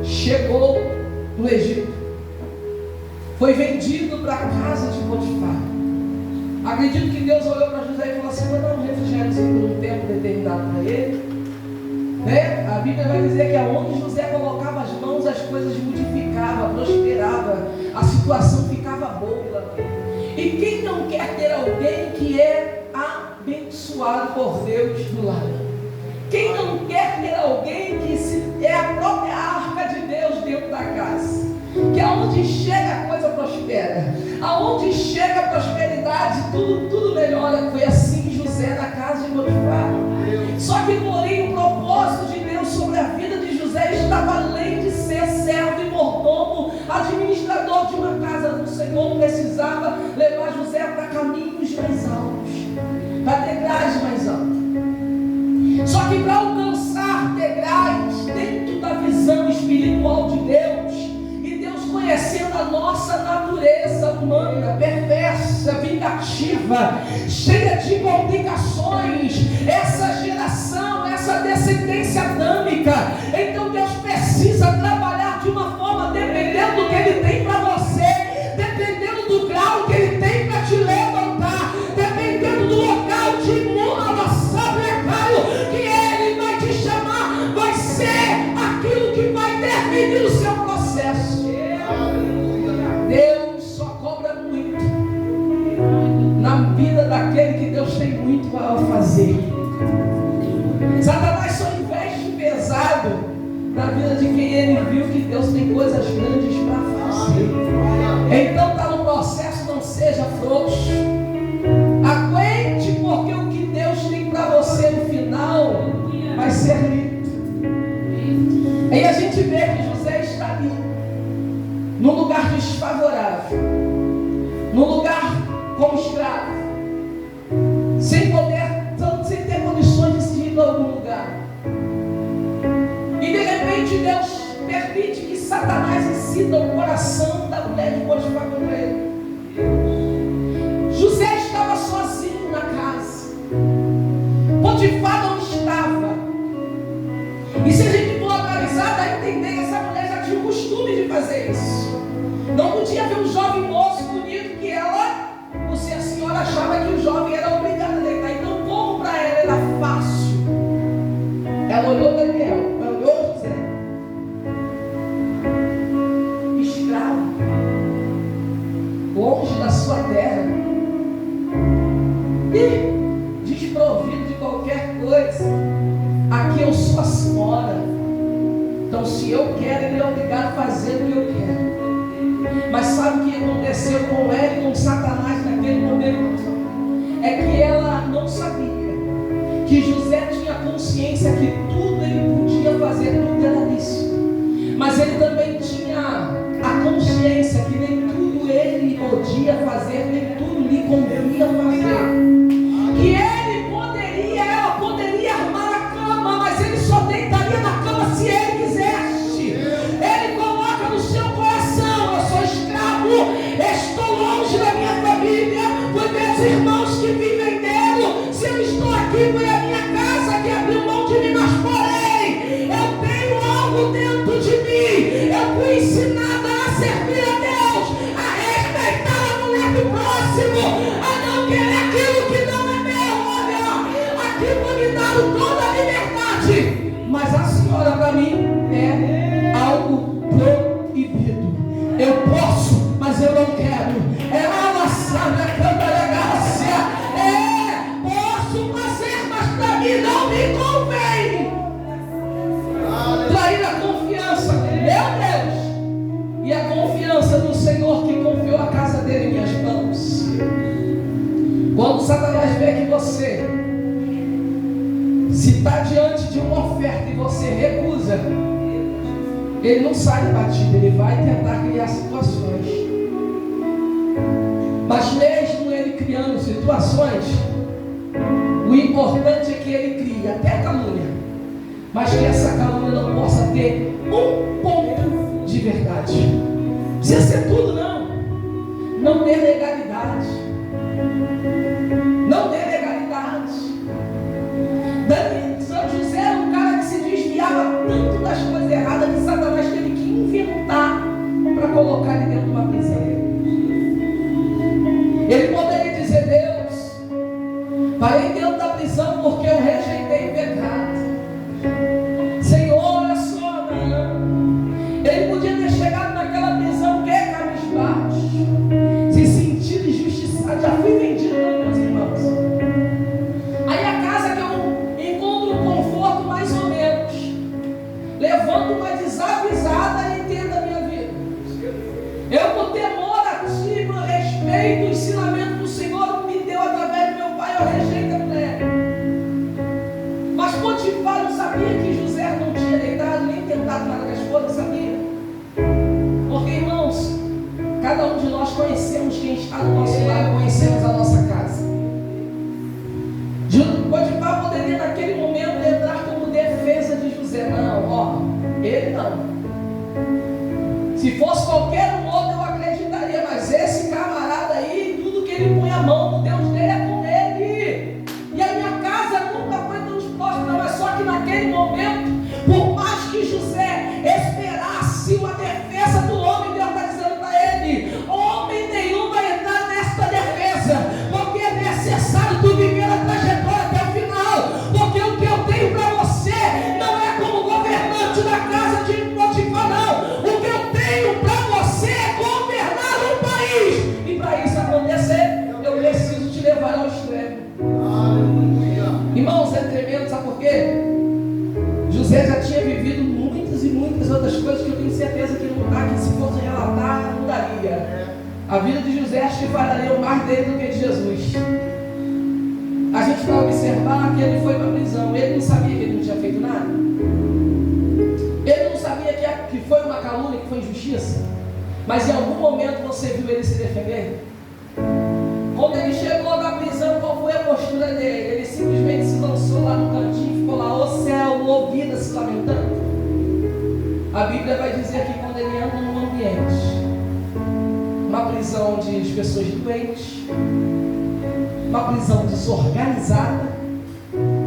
Chegou no Egito. Foi vendido para a casa de Potifar. Acredito que Deus olhou para José e falou assim: vou dar um refrigériozinho por um tempo determinado para ele. Né? A Bíblia vai dizer que aonde José colocava as mãos, as coisas modificavam, prosperavam, a situação ficava boa. E quem não quer ter alguém que é abençoado por Deus do lado? Quem não quer ter alguém que é a própria arca de Deus dentro da casa? Que aonde chega a coisa prospera, aonde chega a prosperidade, tudo melhora. Foi assim José na casa de Potifar. Só que porém o propósito de Deus sobre a vida de José estava além de ser servo e mordomo, administrador de uma casa do Senhor. Precisava levar José para caminhos mais altos, para degraus mais altos. Só que para alcançar degraus dentro da visão espiritual de Deus, conhecendo a nossa natureza humana, perversa, vingativa, cheia de complicações, essa geração, essa descendência adâmica, então Deus precisa trabalhar de uma forma, dependendo do que Ele tem para você, dependendo do grau que Ele tem para te levantar, dependendo do local de monovação precário que Ele vai te chamar, vai ser aquilo que vai definir o seu processo. Deus só cobra muito na vida daquele que Deus tem muito a fazer. Satanás só investe pesado na vida de quem ele viu que Deus tem coisas grandes para fazer. Então está no processo, não seja frouxo. Aguente, porque o que Deus tem para você no final vai ser lindo. Aí a gente vê que José está ali, num lugar desfavorável, num lugar como escravo, sem ter condições de se ir para algum lugar. E de repente Deus permite que Satanás incida o coração da mulher de Potifar contra ele. José estava sozinho na casa, Potifar não estava. E se a gente for analisar, dá a entender que essa mulher já tinha o costume de fazer isso. Não podia ver um jovem moço bonito que ela Ela olhou Daniel, olhou José, escravo, longe da sua terra e desprovido de qualquer coisa. Aqui eu sou a senhora. Então, se eu quero, ele é obrigado a fazer o que eu quero. Mas sabe o que aconteceu com ela e com Satanás naquele momento? É que ela não sabia que José tinha consciência que tudo ele podia fazer, tudo era lícito. Mas ele também tinha a consciência que nem tudo ele podia fazer, nem tudo lhe convinha fazer. Que ela poderia armar a cama, mas ele só deitaria na cama se ele quisesse. Ele coloca no seu coração: eu sou escravo, estou longe da minha família, foi meus irmãos que vivem dele. Se eu estou aqui, foi a minha casa que abriu mão de mim, mas porém, eu tenho algo dentro de mim. Eu fui ensinada a servir a Deus, a respeitar a mulher do próximo, a não querer aquilo que não é meu. Olha, aqui foi me dado toda a liberdade, mas a senhora para mim é algo proibido. Eu posso, mas eu não quero. Ela sabe a canta da graça. Posso fazer, mas para mim não me convém. Trair a confiança, meu Deus, e a confiança do Senhor que confiou a casa dele em minhas mãos. Quando Satanás vê que você se está diante de uma oferta e você recusa, ele não sai batido, ele vai tentar criar situações. Mas mesmo ele criando situações, o importante é que ele crie até calúnia, mas que essa calúnia não possa ter um ponto de verdade. Não precisa ser tudo, não. Não dê legalidade. Não dê legalidade. São José era um cara que se desviava tanto das coisas erradas que Satanás teve que inventar para colocar ele dentro de uma prisão. Ele poderia dizer: Deus, parei dentro da prisão porque eu rejeitei o pecado. Senhor, olha só, não. Ele podia ter chegado naquela prisão que é cabisbaixo, se sentir injustiçado. Já fui vendido, meus irmãos. Aí a casa que eu encontro um conforto mais ou menos, levanto uma desavisada e entendo a minha vida. Eu, por temor a ti, por respeito, o ensinamento do Senhor me deu através do meu pai, eu rejeito a mulher. Mas Potifar não sabia que José não tinha deitado nem tentado nada com a esposa, sabia? Porque, irmãos, cada um de nós conhecemos quem está do nosso lado, conhecemos a nossa casa. Potifar poderia naquele momento entrar como defesa de José. Não, ele não. Se fosse qualquer um outro eu acreditaria, mas esse camarada aí, tudo que ele põe a mão no Deus dele é com ele. E a minha casa nunca foi tão disposta, não. Mas só que naquele momento, por mais que José esperasse uma defesa do homem, Deus está dizendo para ele: homem nenhum vai entrar nesta defesa, porque é necessário tu viver a trajetória até o final, porque o que eu tenho para você não é como governante da casa de Potifar, não. O que eu tenho para você é governar um país, e para isso acontecer, eu preciso te levar ao extremo. Irmãos, é tremendo, sabe por quê? José já tinha vivido muitas e muitas outras coisas que eu tenho certeza que não está aqui. Se fosse relatar, não daria. A vida de José acho que falaria mais dele do que de Jesus. A gente vai observar que ele foi para a prisão. Ele não sabia que ele não tinha feito nada. Ele não sabia que foi uma calúnia, que foi injustiça. Mas em algum momento você viu ele se defender? Quando ele chegou na prisão, qual foi a postura dele? Ele simplesmente se lançou lá no cantinho, ficou lá, ô céu, ouvida se lamentando. A Bíblia vai dizer que quando ele anda num ambiente, uma prisão de pessoas doentes, uma prisão desorganizada,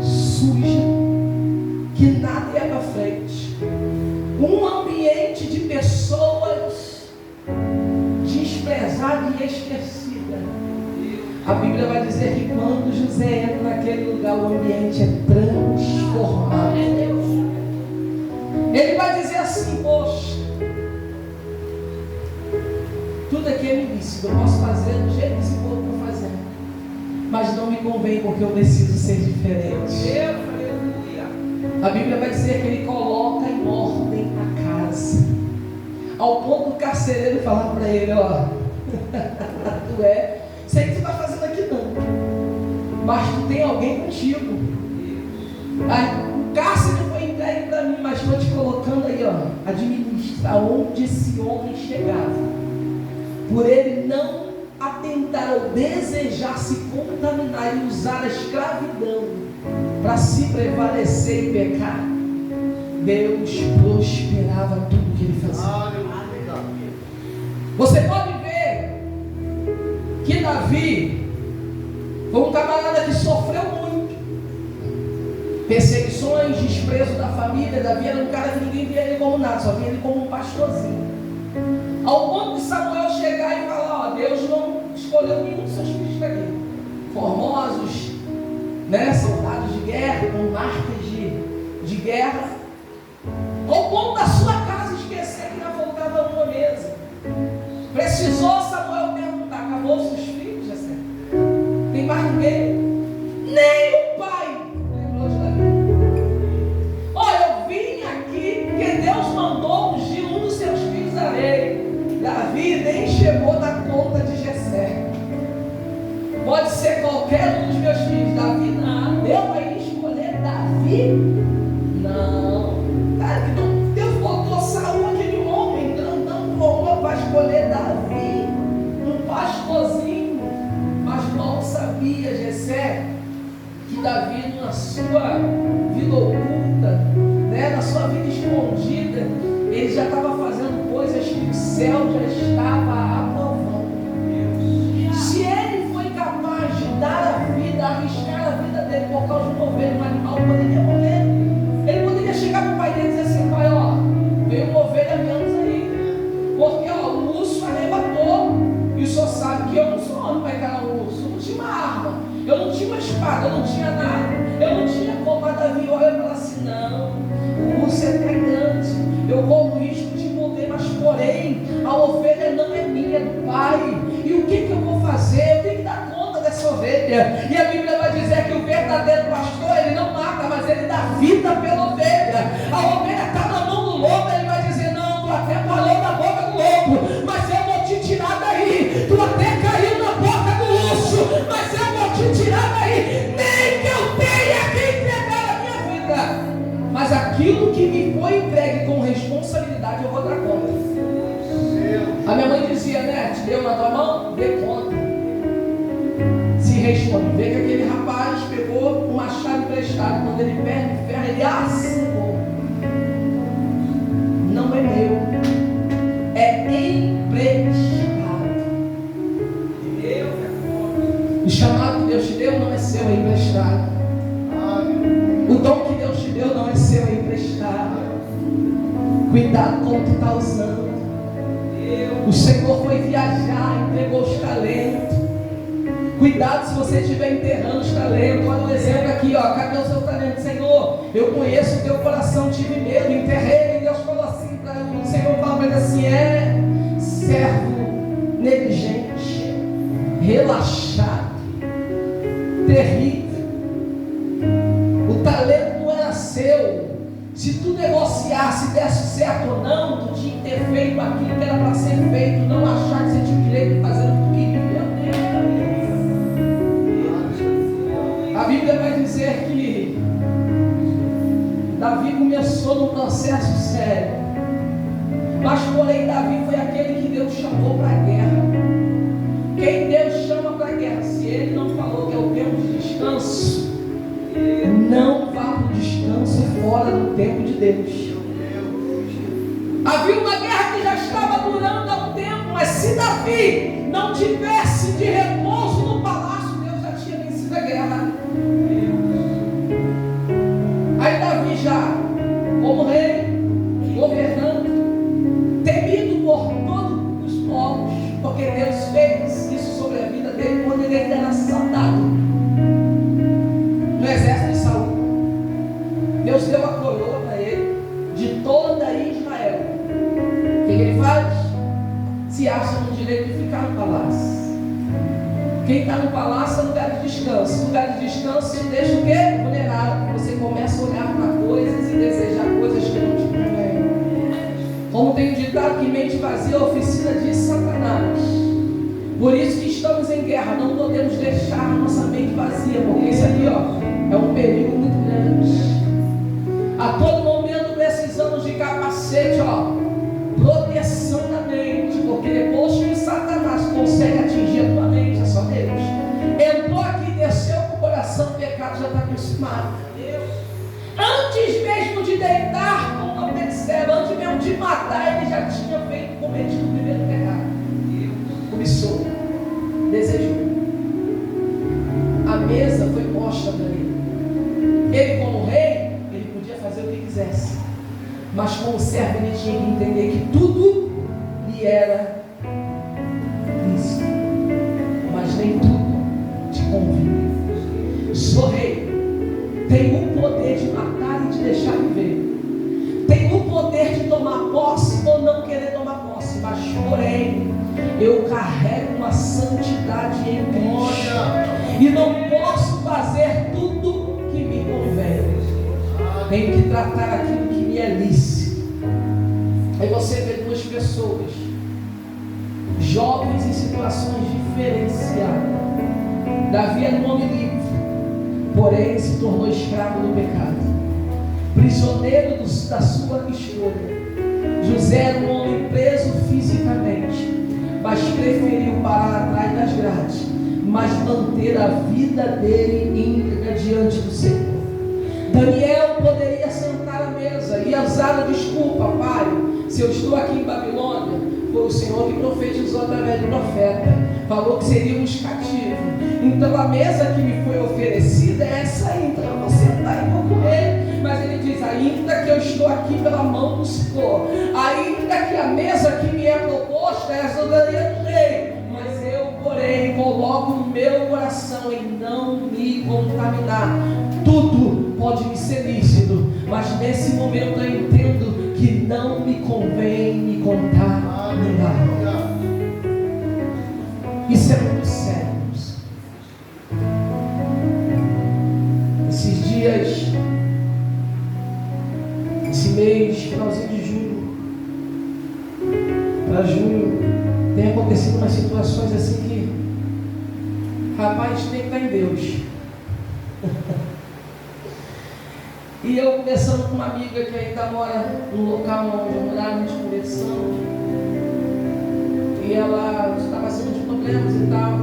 suja, que nada ia para frente, um ambiente de pessoas desprezadas e esquecidas. A Bíblia vai dizer que quando José entra naquele lugar, o ambiente é transformado. convém, porque eu preciso ser diferente. A Bíblia vai dizer que ele coloca em ordem a casa, ao ponto do carcereiro falar para ele: ó, sei que tu está fazendo aqui não, mas tu tem alguém contigo. O cárcere foi entregue para mim, mas estou te colocando aí, ó, administra onde esse homem chegava, por ele não atentar ou desejar se contaminar e usar a escravidão para se prevalecer e pecar, Deus prosperava tudo que ele fazia. Você pode ver que Davi foi um camarada que sofreu muito perseguições, desprezo da família. Davi era um cara que ninguém via ele como nada, só via ele como um pastorzinho, ao ponto de Samuel chegar e falar: ó, Deus não escolheu nenhum dos seus filhos para aqui, formosos, né, soldados de guerra, com marcas de guerra, ao ponto da sua casa esquecer que ainda faltava uma mesa. Precisou Samuel perguntar: acabou os seus filhos, Jessé? Tem mais ninguém? Nem o pai lembrou de Davi. Olha, eu vim aqui porque Deus mandou ungir um dos seus filhos a rei. Davi nem chegou na conta de Jessé. Pode ser qualquer um dos meus filhos. Davi não. Deus vai escolher Davi? Não. Cara, que não. Deus botou Saúl, aquele homem grandão, formou para escolher Davi, um pastorzinho. Mas mal sabia Jessé que Davi, na sua vida oculta, né, na sua vida escondida, ele já estava fazendo coisas que o céu já estava aprovando. Se ele foi capaz de dar a vida, arriscar a vida dele por causa de uma ovelha, um animal, poderia morrer. Ele poderia chegar para o pai dele e dizer assim: pai, ó, veio uma ovelha menos aí, porque ó, o urso arrebatou, e o senhor sabe que eu não sou homem para encarar um urso. Eu não tinha uma arma, eu não tinha uma espada, eu não tinha nada, eu não tinha como. A Davi olha e fala assim: não, o urso é até grande, eu corro risco de morrer, mas porém a ovelha não é minha, é do pai. E o que eu vou fazer? Eu tenho que dar conta dessa ovelha. E a Bíblia vai dizer que o verdadeiro pastor, ele não mata, mas ele dá vida pela ovelha. A ovelha está na mão do lobo, ele vai dizer: não, tu até falou na boca do lobo, mas eu vou te tirar daí. Tu até caiu na boca do urso, mas eu vou te tirar daí. Nem que eu tenha que entregar a minha vida, mas aquilo que me foi entregue com responsabilidade, eu vou dar conta. A minha mãe dizia, né, te deu na tua mão, dê conta. Se responde. Vê que aquele rapaz pegou uma chave emprestada, quando ele perde o ferro, ele assinou. Não é meu, é emprestado. O chamado que Deus te deu não é seu, é emprestado. O dom que Deus te deu não é seu, é emprestado. Cuidado como tu está usando. O Senhor foi viajar, entregou os talentos. Cuidado se você estiver enterrando os talentos. Olha o exemplo aqui, ó. Cadê o seu talento? Senhor, eu conheço o teu coração, tive medo, enterrei. E Deus falou assim para mim, o Senhor fala para ele assim: é servo negligente, relaxado, terrível. O talento não era seu. Se tu negociasse, desse certo ou não, tu tinha que ter feito aquilo que era para ser feito, não achar que você tinha o direito de fazer o que tu queria. A Bíblia vai dizer que Davi começou num processo sério, mas porém Davi foi aquele que Deus chamou para a guerra. Quem Deus chama para a guerra, se ele não falou que é o tempo de descanso, não vá para o descanso fora do tempo de Deus. Havia uma guerra que já estava durando há um tempo, mas se Davi não tivesse de repouso no palácio, Deus já tinha vencido a guerra. Aí Davi já, como rei, governando, temido por todos os povos, porque Deus fez isso sobre a vida dele quando ele ainda era soldado no exército de Saúl. Deus deu a coroa para ele de toda Israel. O que ele faz? Se acha no direito de ficar no palácio. Quem está no palácio é lugar de descanso. Lugar de descanso deixa o quê? Vulnerável. Você começa a olhar para coisas e desejar coisas que não te convêm. Como tem o ditado que mente vazia é a oficina de Satanás. Por isso que estamos em guerra. Não podemos deixar a nossa mente vazia, porque isso aqui, ó, é um perigo muito grande. A todo momento precisamos de capacete, ó, proteção da mente, porque depois que Satanás consegue atingir a tua mente, é só Deus. Entrou aqui, desceu para o coração, o pecado já está acostumado. Antes mesmo de deitar com uma Betseba, antes mesmo de matar, ele já tinha cometido o primeiro pecado. Começou, desejou. A mesa foi posta para ele. Ele, como rei, ele podia fazer o que quisesse, mas como servo ele tinha que entender que tudo lhe era lícito, mas nem tudo te convinha. Sou rei, tenho o poder de matar e de deixar viver, tenho o poder de tomar posse ou não querer tomar posse, mas porém eu carrego uma santidade em Cristo e não posso fazer tudo que me convém. Tenho que tratar aquilo que me é lícito. Aí você vê duas pessoas, jovens em situações diferenciadas. Davi era um homem livre, porém se tornou escravo do pecado, prisioneiro da sua escolha. José era um homem preso fisicamente, mas preferiu parar atrás das grades, mas manter a vida dele íntegra diante do Senhor. Daniel poderia sentar à mesa e usar a desculpa: pai, se eu estou aqui em Babilônia, foi o Senhor que profetizou através do profeta, falou que seríamos cativos, então a mesa que me foi oferecida é essa aí, então eu vou sentar e vou comer. Mas ele diz: ainda que eu estou aqui pela mão do Senhor, ainda que a mesa que me é proposta é a soberania do rei, mas eu, porém, coloco no meu coração em não me contaminar. Tudo pode me ser lícito, mas nesse momento eu entendo que não me convém me contaminar. Isso é muito sério. Esses dias, esse mês, finalzinho de julho para junho, tem acontecido umas situações assim que, rapaz, tem que estar em Deus. E eu conversando com uma amiga que ainda mora no local onde eu morava, a gente conversando, e ela está passando de problemas e tal,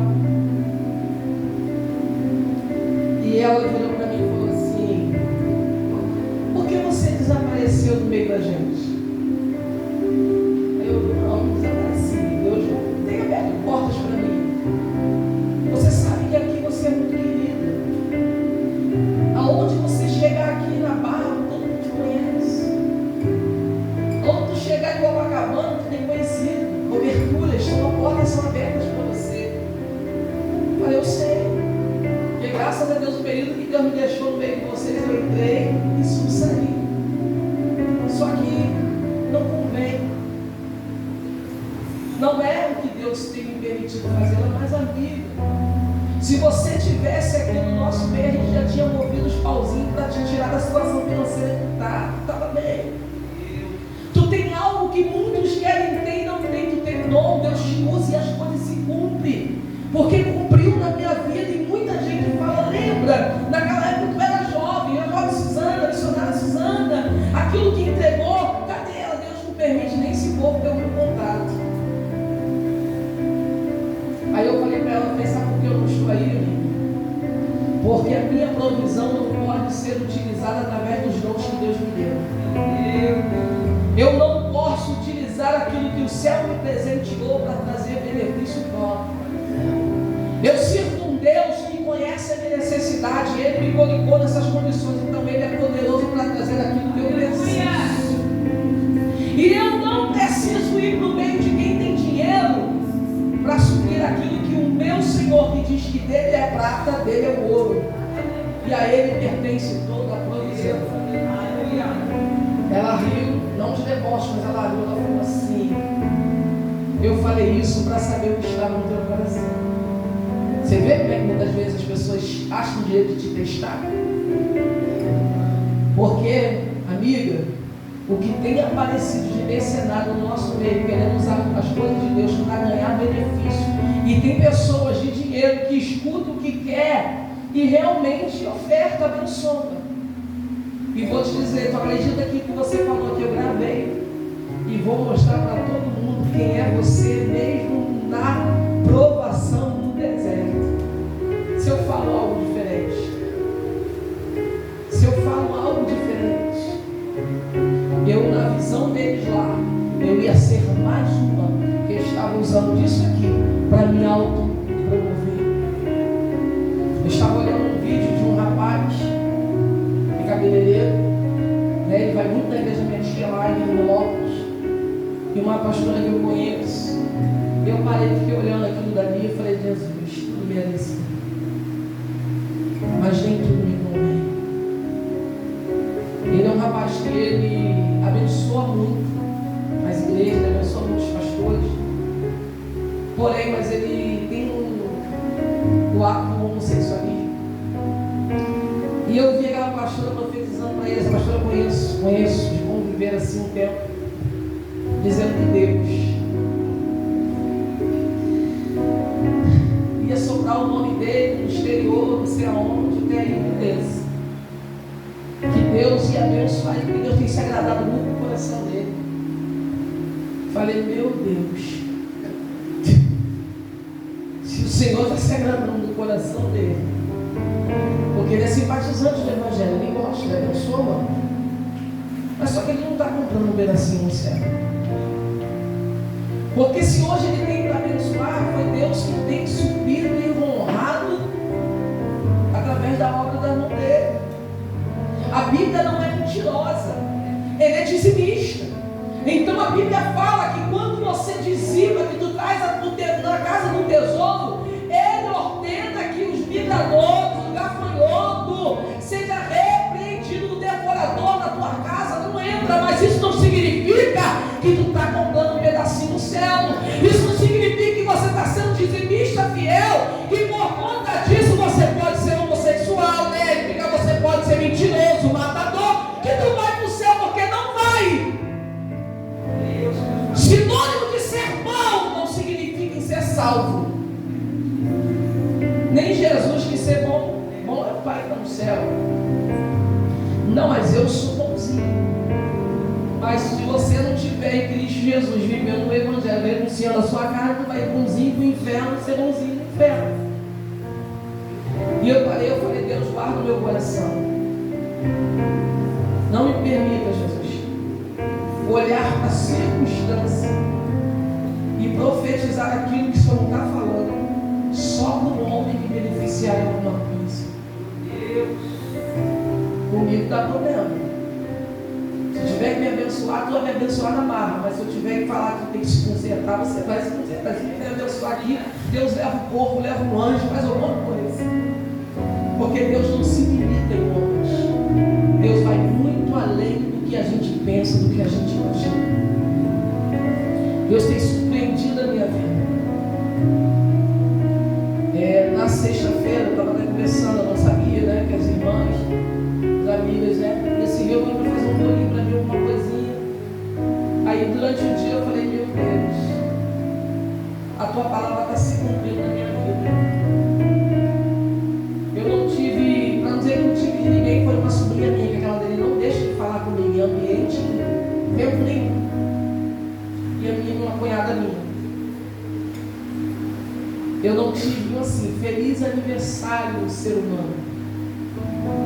e ela virou para mim e falou assim: por que você desapareceu do meio da gente? Eu não desapareci, Deus tem aberto portas para mim. Você sabe que aqui você é muito querida. Aonde você chegar aqui na Barra, todo mundo te conhece. Aonde tu chegar em Copacabana, tu tem conhecido. Coberturas, portas são abertas para você. Eu falei: eu sei. Porque graças a Deus, o período que Deus me deixou no meio de vocês, eu entrei e subsaí. Só que não convém. Não é o que Deus tem me permitido fazer, ela é mais amiga. Se você tivesse aqui no nosso meio, a gente já tinha movido os pauzinhos para te tirar da situação financeira que tu estava bem. Tu tem algo que muitos querem ter e não tem. Tu tem dom, Deus te usa e as coisas se cumprem. Porque cumpriu na minha vida. E muita gente fala: lembra, naquela época tu era jovem, a jovem Suzana, a missionária Suzana, aquilo que entregou, cadê ela? Deus não permite nem se for ter o meu contato. Aí eu falei para ela: sabe por que eu não estou aí, amigo? Porque a minha provisão não pode ser utilizada através dos dons que Deus me deu. Eu não posso utilizar aquilo que o céu me presenteou para trazer benefício próprio. Eu sirvo um Deus que conhece a minha necessidade, Ele me colocou nessas condições, então Ele é poderoso para trazer aquilo que eu preciso. E eu não preciso ir para o meio de quem tem dinheiro para suprir aquilo que o meu Senhor, que diz que dele é prata, dele é ouro, e a Ele pertence toda a provisão. Ela riu, não de deboche, mas ela riu, ela falou assim: eu falei isso para saber o que estava no teu coração. Você vê como é que muitas vezes as pessoas acham o direito de te testar? Porque, amiga, o que tem aparecido de mercenário no nosso meio, querendo usar as coisas de Deus para ganhar benefício. E tem pessoas de dinheiro que escutam o que quer e realmente oferta abençoa. E vou te dizer, tu acredita que o que você falou que eu gravei? E vou mostrar para todo mundo quem é você mesmo na provação do deserto. Se eu falo algo diferente, se eu falo algo diferente, eu na visão deles lá, eu ia ser mais uma que estava usando disso aqui para me autopromover. Eu estava olhando um vídeo de um rapaz de cabeleireiro, né? Ele vai muito na igreja minha tia lá em Lopes, e uma pastora que eu conheço. Eu parei e fiquei olhando aquilo dali e falei: Jesus, tudo me é assim, mas nem tudo me convém. Ele é um rapaz que ele abençoa muito as igrejas, ele abençoa muitos pastores, porém, mas ele tem o ato do homossexualismo. E eu vi aquela pastora profetizando para ele. Essa pastora eu conheço de conviver assim um tempo, dizendo que Deus ia soprar o nome dele no exterior, não sei aonde, até aí, beleza. Que Deus ia abençoar ele, porque Deus tem se agradado muito no coração dele. Falei: meu Deus, se o Senhor está se agradando do coração dele, porque ele é simpatizante do Evangelho, ele gosta, ele abençoa, mas só que ele não está comprando um pedacinho no céu. Porque se hoje ele tem para abençoar, foi Deus que tem subido e honrado através da obra da mão dele. A Bíblia não é mentirosa, ele é dizimista. Então a Bíblia fala que quando você dizima, que tu traz na casa do tesouro, ele ordena que os migradores, o gafanhoto, seja repreendido do devorador na tua casa, não entra. Mas isso não significa que tu está comprando um pedacinho no céu. Isso não significa que você está sendo dizimista fiel, e por conta disso você pode ser homossexual, lésbica, você pode ser mentiroso, matador, que tu vai para o céu, porque não vai. Sinônimo de ser mau não significa em ser salvo. Nem Jesus que ser bom é o Pai que está no céu. Não, mas eu sou bonzinho. Mas se você não tiver em Cristo Jesus, vivendo no Evangelho, renunciando a sua carne, tu vai ir bonzinho para o inferno, ser bonzinho no inferno. E eu falei: Deus, guarda o meu coração. Não me permita, Jesus, olhar para a circunstância e profetizar aquilo que o Senhor não está falando, só para o homem que beneficiar em alguma coisa. Deus, comigo dá problema. Se tiver que me abençoar, tu vai me abençoar na barra. Mas se eu tiver que falar que tem que se consertar, você vai se consertar. Se me abençoar aqui, Deus leva o corpo, leva um anjo, faz alguma coisa. Porque Deus não se limita em homens. Deus vai muito além do que a gente pensa, do que a gente imagina. Deus tem surpreendido a minha vida. Na sexta-feira, eu estava até conversando, eu não sabia, né, que as irmãs, as amigas, né, decidiram para fazer um bolinho para mim, alguma coisinha. Aí durante o dia eu falei: meu Deus, a tua palavra está se cumprindo na minha vida. Eu não tive, para não dizer que não tive de ninguém, foi uma sobrinha minha, que aquela dele não deixa de falar comigo em ambiente tempo nenhum. E a minha, uma cunhada minha. Eu não tive assim, feliz aniversário do ser humano,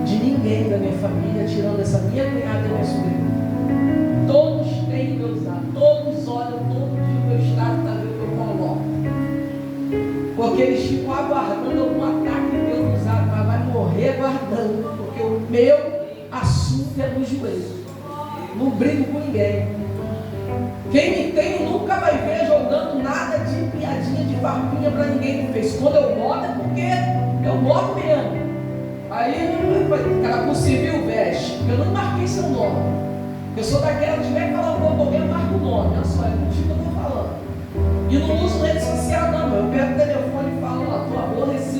de ninguém da minha família, tirando essa minha cunhada e minha sobrinha. Todos têm meus dados, todos olham todo dia o meu estado para ver o que eu coloco. Porque eles ficam aguardando algum ataque de Deus usado, mas vai morrer aguardando, porque o meu assunto é no joelho. Não brigo com ninguém. Quem me tem nunca vai ver jogando nada de piadinha, de farpinha para ninguém no Face. Quando eu boto é porque eu boto mesmo. Aí, cara, civil veste. Eu não marquei seu nome. Eu sou daquela que tiver que falar um pouco, alguém marca o nome. Olha só, é contigo que eu estou falando. E não uso rede social, não. Eu pego o telefone e falo: ó, estou aborrecido.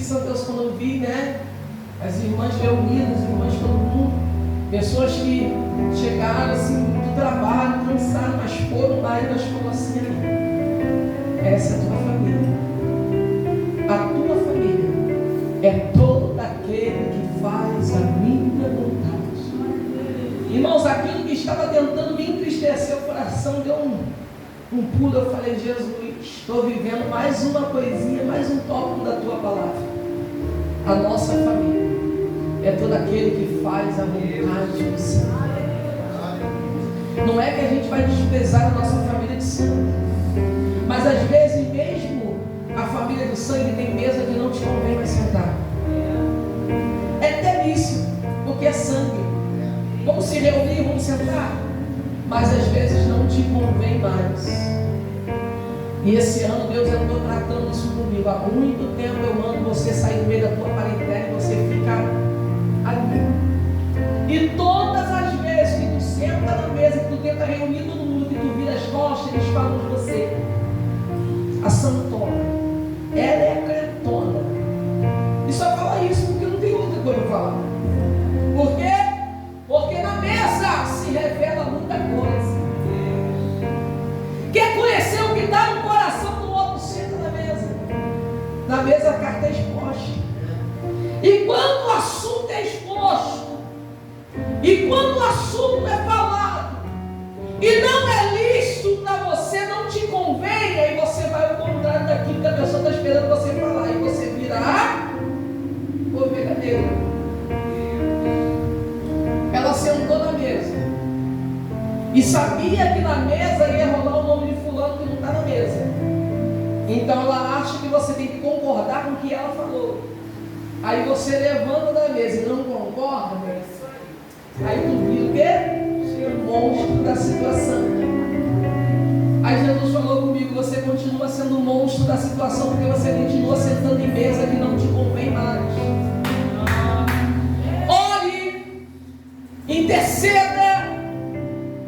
Santo Deus, quando eu vi, né, as irmãs reunidas, irmãs todo mundo, pessoas que chegaram assim do trabalho, cansaram, mas foram lá, e Deus falou assim: essa é a tua família. A tua família é todo aquele que faz a minha vontade. Irmãos, aquilo que estava tentando me entristecer o coração deu um pulo. Eu falei: Jesus, estou vivendo mais uma coisinha, mais um tópico da tua palavra. A nossa família é todo aquele que faz a vontade do Senhor. Não é que a gente vai desprezar a nossa família de sangue, mas às vezes mesmo a família do sangue tem mesa que não te convém mais sentar. É delícia, porque é sangue. Vamos se reunir, vamos sentar, mas às vezes não te convém mais. E esse ano Deus andou tratando isso comigo. Há muito tempo eu mando você sair do meio da tua parentela e você fica ali. E todas as vezes que tu senta na mesa, que tu tenta reunir todo mundo, que tu vira as costas, eles falam de você: a santona, ela é crentona. E só fala isso porque não tem outra coisa para falar. Por quê? Porque na mesa se revela muita coisa. Quer conhecer o que está no coração do outro? Senta na mesa. Na mesa a carta é exposta. E quando o assunto é exposto, e quando o assunto é falado, e não é lícito para você, não te convém, aí você vai ao contrário daquilo que a pessoa está esperando você falar, e você vira a ovelha negra. Ela sentou na mesa e sabia que na mesa ia rolar o nome de fulano que não está na mesa. Então ela acha que você tem que concordar com o que ela falou. Aí você levanta da mesa e não concorda, né? Aí tu vira o quê? O monstro da situação. Aí Jesus falou comigo: você continua sendo o monstro da situação, porque você continua sentando em mesa que não te convém mais. Ore, interceda,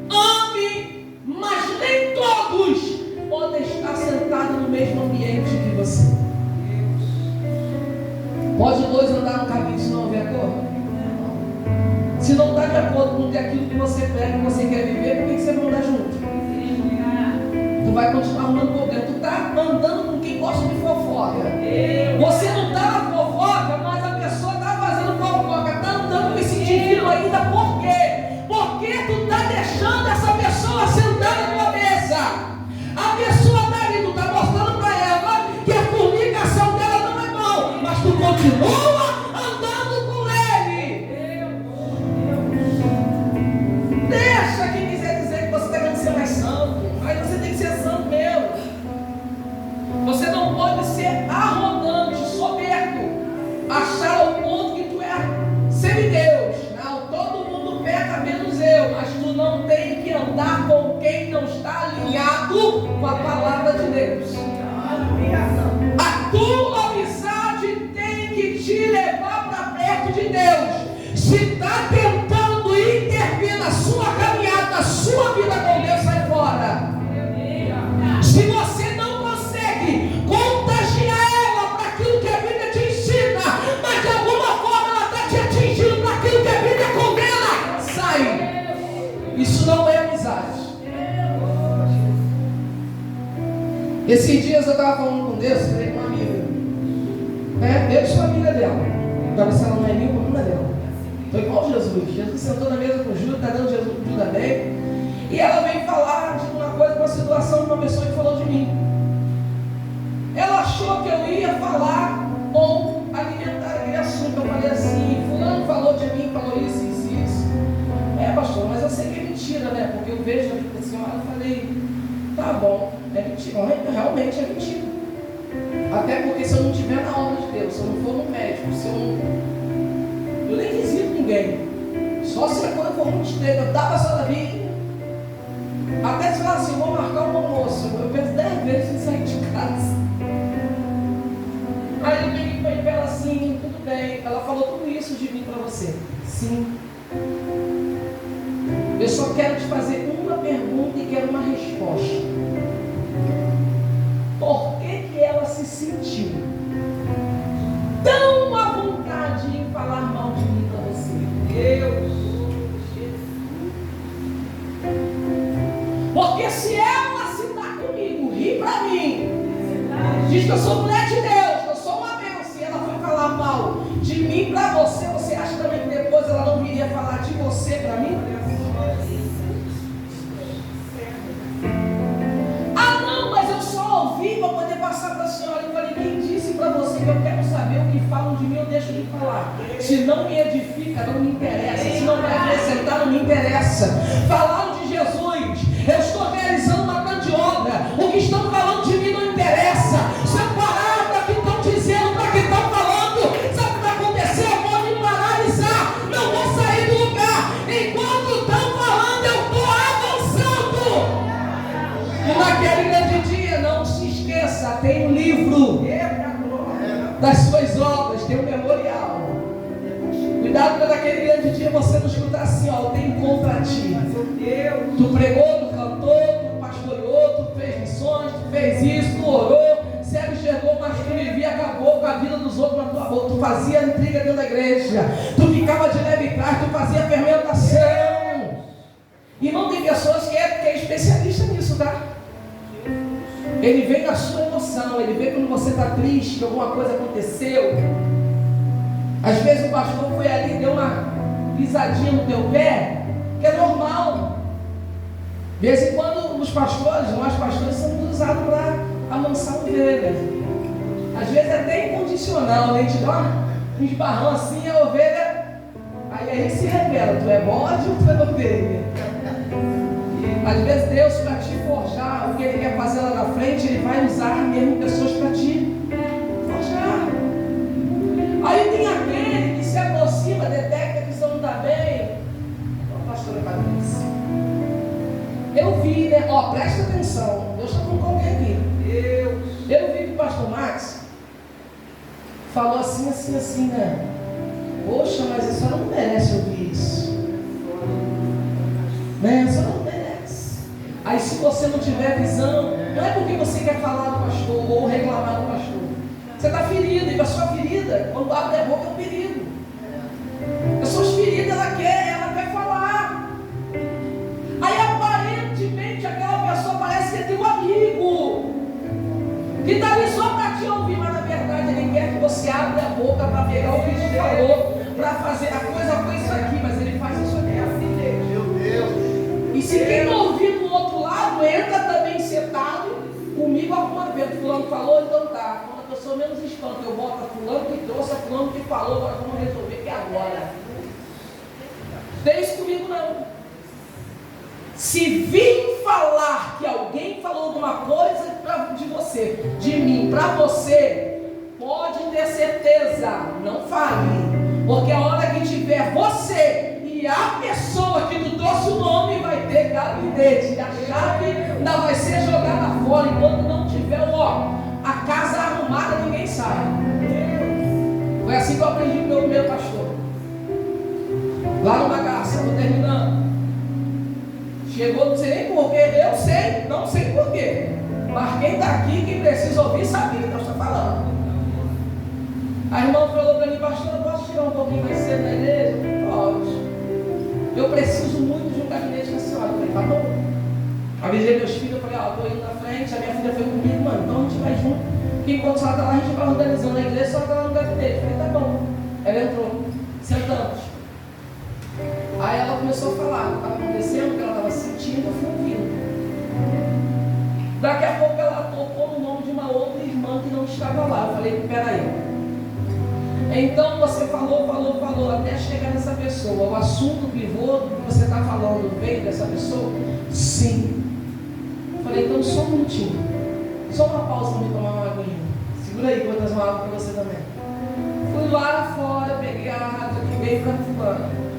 ame, mas nem todos podem estar sentados no mesmo ambiente que você. Pode dois andar no caminho se não houver acordo? Se não está de acordo com aquilo que você prega, que você quer viver, por que você vai andar junto? Tu vai continuar arrumando problema. Tu está andando com quem gosta de fofoca. Você não está na fofoca, mas a pessoa está fazendo fofoca, está andando com esse indivíduo ainda. Por quê? Porque tu está deixando essa pessoa sentar na tua mesa. A pessoa está ali, tu está mostrando para ela que a comunicação dela não é bom, mas tu continua andando com ele. Deixa quem quiser dizer que você está querendo ser mais santo, mas você tem que ser santo mesmo. Você não pode ser arrogante, soberbo, achar ao ponto que tu é semideus. Não, todo mundo peca menos eu, mas tu não tem que andar com quem não está alinhado com a palavra de Deus. A tua amizade tem que te levar para perto de Deus. Se está tentando intervir na sua caminhada, na sua vida com Deus, sai fora. Se você não consegue contagiar ela para aquilo que a Bíblia te ensina, mas de alguma forma ela está te atingindo para aquilo que a Bíblia condena, sai. Isso não é amizade. Esses dias eu estava falando com Deus, falei com uma amiga. Eu sou amiga dela. Agora se ela não é minha, eu amiga dela. Foi igual Jesus. Jesus sentou na mesa com Judas, está dando Jesus com Judas bem. E ela veio falar de uma coisa, uma situação de uma pessoa que falou de mim. Ela achou que eu ia falar ou alimentar aquele assunto. Eu falei assim: fulano falou de mim, falou isso, isso, isso. Pastor, mas eu sei que é mentira, né? Porque eu vejo a vida da senhora. Eu falei: tá bom, é mentira. Realmente é mentira. Até porque se eu não estiver na obra de Deus, se eu não for no médico, se eu nem visito ninguém, só se a coisa for muito estreita, eu dava a senhora vir. Até se falar assim: vou marcar um almoço, eu penso 10 vezes em sair de casa. Aí eu peguei para ela assim: tudo bem, ela falou tudo isso de mim para você. Sim. Eu só quero te fazer uma pergunta e quero uma resposta. Por que ela se sentiu tão Porque se ela se dá comigo, ri pra mim, diz que eu sou mulher de Deus, que eu sou uma bênção, e ela foi falar mal de mim pra você, você acha também que depois ela não viria falar de você pra mim? Ah não, mas eu só ouvi para poder passar para a senhora. Eu falei, quem disse para você que eu quero saber o que falam de mim, eu deixo de falar. Se não me edifica, não me interessa. Se não vai acrescentar, não me interessa. Falaram de Jesus, eu estou realizando uma grande obra. O que estão falando de mim não interessa. Se eu parar para que estão dizendo, para que estão falando, sabe o que vai acontecer? Eu vou me paralisar, não vou sair do lugar. Enquanto estão falando, eu estou avançando. E naquele grande dia, não se esqueça, tem um livro das suas obras, tem um memorial. Cuidado para naquele grande dia você não escutar assim, ó, eu tenho contra ti. Tu pregou, tu cantou, tu pastoreou, tu fez missões, tu fez isso, tu orou, se ela enxergou, mas tu vivia, acabou com a vida dos outros na tua boca. Tu fazia intriga dentro da igreja, tu ficava de leve trás, tu fazia fermentação. E não tem pessoas que é especialista nisso, tá? Ele vem na sua emoção, ele vê quando você está triste, que alguma coisa aconteceu. Às vezes o pastor foi ali e deu uma pisadinha no teu pé, que é normal. De vez em quando nós pastores, somos usados para amansar ovelhas. Às vezes é até incondicional, né? A gente dá um esbarrão assim, a ovelha, aí a gente se revela, tu é bode ou tu é ovelha? Às vezes Deus, para te forjar o que Ele quer fazer lá na frente, Ele vai usar mesmo pessoas para te forjar. Aí tem aquele que se aproxima, detecta que você não está bem. Ó, pastora Patrícia, eu vi, né? Ó, presta atenção, Deus está com alguém aqui. Eu vi que o pastor Max falou assim, né? Poxa, mas a senhora não merece ouvir isso, né? A senhora não merece. Aí se você não tiver visão, não é porque você quer falar do pastor ou reclamar do pastor. Você está ferido, e a sua ferida, quando abre a boca, é um perigo. As suas feridas, ela quer falar. Aí aparentemente aquela pessoa parece que é teu amigo, que está ali só para te ouvir, mas na verdade ele quer que você abra a boca para pegar o que ele falou, para fazer a coisa foi isso aqui, mas ele faz isso aqui. Meu Deus. E se quem não ouvir do outro lado, entra também sentado comigo alguma vez. Fulano falou, então tá. Quando a pessoa menos espanta, eu boto a fulano que trouxe, a fulano que falou, agora vamos resolver que é agora. Tem isso comigo não. Se vir falar que alguém falou alguma coisa de você, de mim, para você, pode ter certeza, não fale. Porque a hora que tiver você e a pessoa que tu trouxe o nome vai ter gabinete, e a chave ainda vai ser jogada fora. Enquanto não tiver, a casa arrumada, ninguém sai. Foi assim que eu aprendi com o meu pastor. Lá no Bagaça, estou terminando. Chegou, não sei nem porquê, eu sei, não sei porquê. Mas quem está aqui, quem precisa ouvir, sabe o que Deus está falando. A irmã falou para mim, pastor, eu posso tirar um pouquinho mais cedo na igreja? Pode. Eu preciso muito de um gabinete com a senhora. Eu falei, tá bom. Avisei meus filhos, eu falei, estou indo na frente, a minha filha foi comigo, mano, então a gente vai junto. Porque enquanto a senhora está lá, a gente vai organizando a igreja, a senhora está lá no gabinete. Eu falei, tá bom. Ela entrou, sentamos. Aí ela começou a falar o que estava acontecendo, o que ela estava sentindo, eu fui ouvindo. Daqui a pouco ela tocou no nome de uma outra irmã que não estava lá. Eu falei, peraí. Então você falou, até chegar nessa pessoa. O assunto pivô do que você está falando veio dessa pessoa? Sim. Eu falei, então só um minutinho. Só uma pausa para me tomar uma aguinha. Segura aí, vou trazer uma água para você também. Fui lá fora, peguei a água que veio para fulano.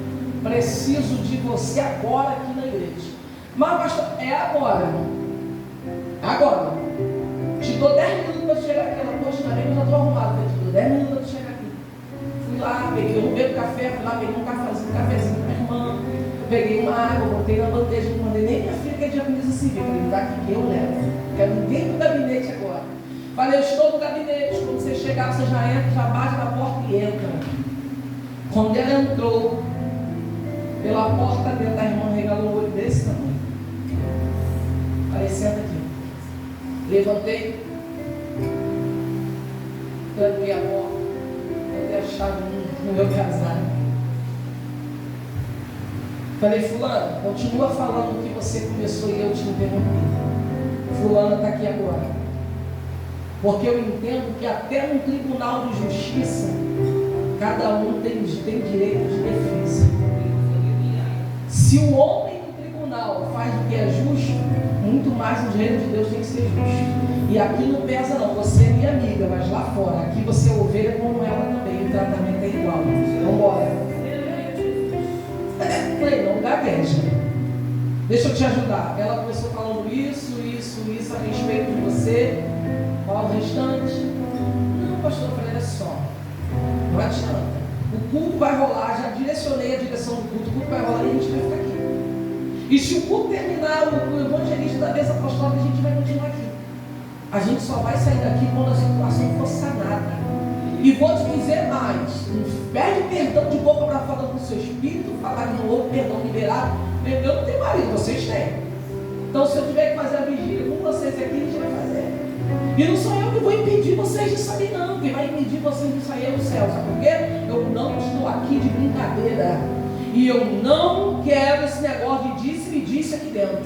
Preciso de você agora aqui na igreja. Mas pastor, é agora. Agora. Te dou 10 minutos para chegar aqui. Ela, poxa, na eu já estou arrumado. Eu te dou 10 minutos para chegar aqui. Fui lá, peguei, eu não bebo café, fui lá, peguei um cafezinho para a irmã. Peguei uma água, botei na bandeja, não mandei nem minha filha que é de camisa civil. Falei, me dá aqui que eu levo. Não quero ninguém no gabinete agora. Falei, eu estou no gabinete. Quando você chegar, você já entra, já bate na porta e entra. Quando ela entrou pela porta dentro, a irmã regalou o olho desse tamanho. Levantei, tranquei a porta, botei a chave no meu casaco. Falei, fulano, continua falando o que você começou e eu te interrompi. Fulano está aqui agora. Porque eu entendo que até no tribunal de justiça, cada um tem direito de defesa. Se o homem no tribunal faz o que é justo, muito mais no reino de Deus tem que ser justo. E aqui não pesa não, você é minha amiga, mas lá fora, aqui você é ovelha como ela também, o tratamento é igual. Vamos embora. Falei, não gagueja. Deixa eu te ajudar. Ela começou falando isso a respeito de você. Qual o restante? Não, pastor, eu falei, olha só. Não adianta. O culto vai rolar, já direcionei a direção do culto. O culto vai rolar e a gente vai ficar aqui. E se o culto terminar, o evangelista da mesa apostólica, a gente vai continuar aqui. A gente só vai sair daqui quando a situação for sanada. E vou te dizer mais, pede perdão de boca para fora com o seu espírito, falar que não houve perdão liberado. Eu não tenho marido, vocês têm. Então se eu tiver que fazer a vigília com vocês aqui, a gente vai fazer. E não sou eu que vou impedir vocês de sair não. Quem vai impedir vocês de sair é o céu. Sabe por quê? Eu não estou aqui de brincadeira. E eu não quero esse negócio de disse e disse aqui dentro.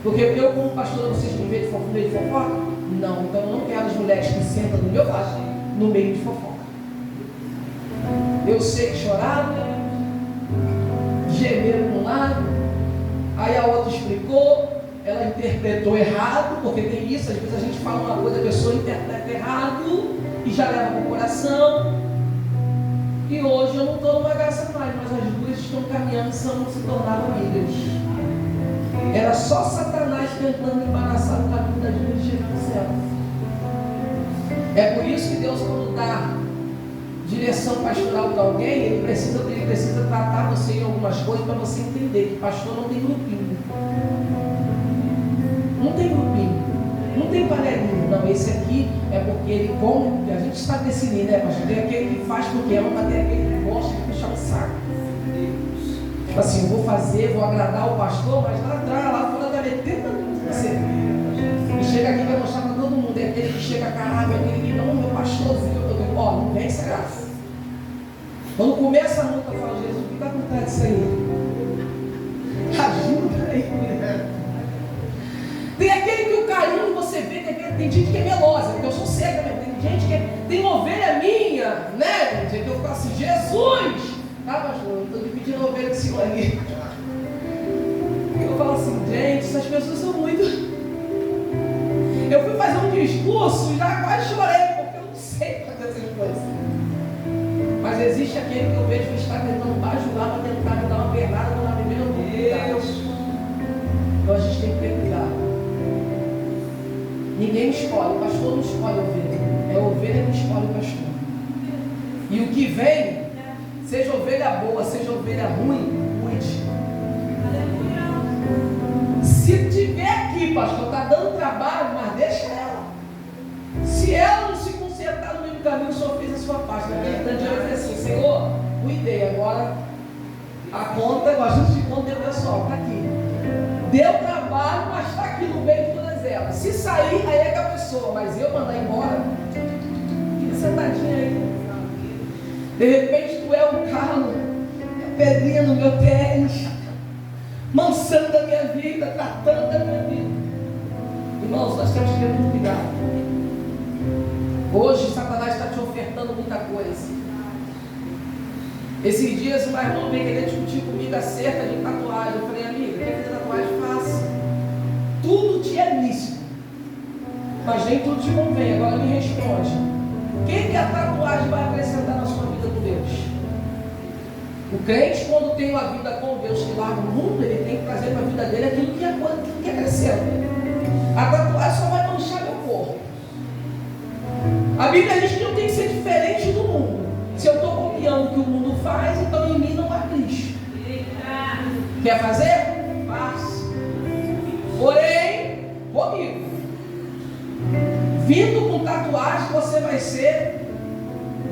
Porque eu como pastor, vocês me veem de meio de fofoca? Não, então eu não quero as mulheres que sentam no meu lado no meio de fofoca. Eu sei que choraram, gemeram de um lado, aí a outra explicou, ela interpretou errado, porque tem isso, às vezes a gente fala uma coisa, a pessoa interpreta errado e já leva para o coração. E hoje eu não estou numa graça mais, mas as duas estão caminhando e se tornaram amigas. Era só Satanás tentando embaraçar o caminho das duas de chegar no céu. É por isso que Deus, quando dá direção pastoral para alguém, ele precisa tratar você em algumas coisas para você entender que pastor não tem grupinho. Não tem grupinho. Não tem panelinho. Não, esse aqui é porque ele come, a gente sabe decidir, né, pastor? Tem aquele que faz porque ama, mas tem aquele que gosta de puxar o saco. Tipo assim, vou fazer, vou agradar o pastor, mas lá atrás, lá fora da metade, você. E chega aqui e vai mostrar para todo mundo. É aquele que chega, caralho, aquele que não, meu pastor, ó, não vem essa graça. Quando começa a luta, eu falo, Jesus, o que está por trás disso aí? Ajuda aí. Tem aquele que o carinho você vê, tem gente que é melosa, porque eu sou cega mesmo. Tem gente que tem ovelha minha, né? Gente, eu falo assim, Jesus! Tá, pastor, eu estou dividindo a ovelha do senhor ali. Eu falo assim, gente, essas pessoas são muito. Eu fui fazer um discurso e já quase chorei, porque eu não sei fazer essas coisas. Mas existe aquele que eu vejo que está tentando bajular para tentar me dar uma pernada na primeira oportunidade. Então a gente tem que ter cuidado. Ninguém escolhe, o pastor não escolhe a ovelha. É a ovelha que escolhe o pastor. E o que vem, seja ovelha boa, seja ovelha ruim, cuide. Se tiver aqui, pastor, está dando trabalho, mas deixa ela. Se ela não se consertar no meio do caminho, o senhor fez a sua parte. Naquele dia eu falei assim, Senhor, cuidei, agora a conta, o ajuste de conta do pessoal, está aqui. Deu trabalho, mas está aqui no meio de todas elas. Se sair, aí é com a pessoa, mas eu mandar embora, fica sentadinha aí. De repente tu é um calo, pedrinha no meu tênis, mansando a minha vida, tratando a minha vida. Irmãos, nós temos que ter muito cuidado. Hoje Satanás está te ofertando muita coisa. Esses dias uma irmã veio querer discutir comigo acerca de tatuagem. Eu falei, amiga, quer fazer tatuagem? Faça. Tudo te é lícito, mas nem tudo te convém. Agora me responde. O que a tatuagem vai acrescentar na sua vida com Deus? O crente, quando tem uma vida com Deus que larga o mundo, ele tem que trazer para a vida dele aquilo que acrescenta. A tatuagem só vai manchar meu corpo. A Bíblia diz que não tem que ser diferente do mundo. Se eu estou copiando o que o mundo faz, então em mim não há Cristo. Quer fazer? Faça. Porém, comigo. Vindo com tatuagem, você vai ser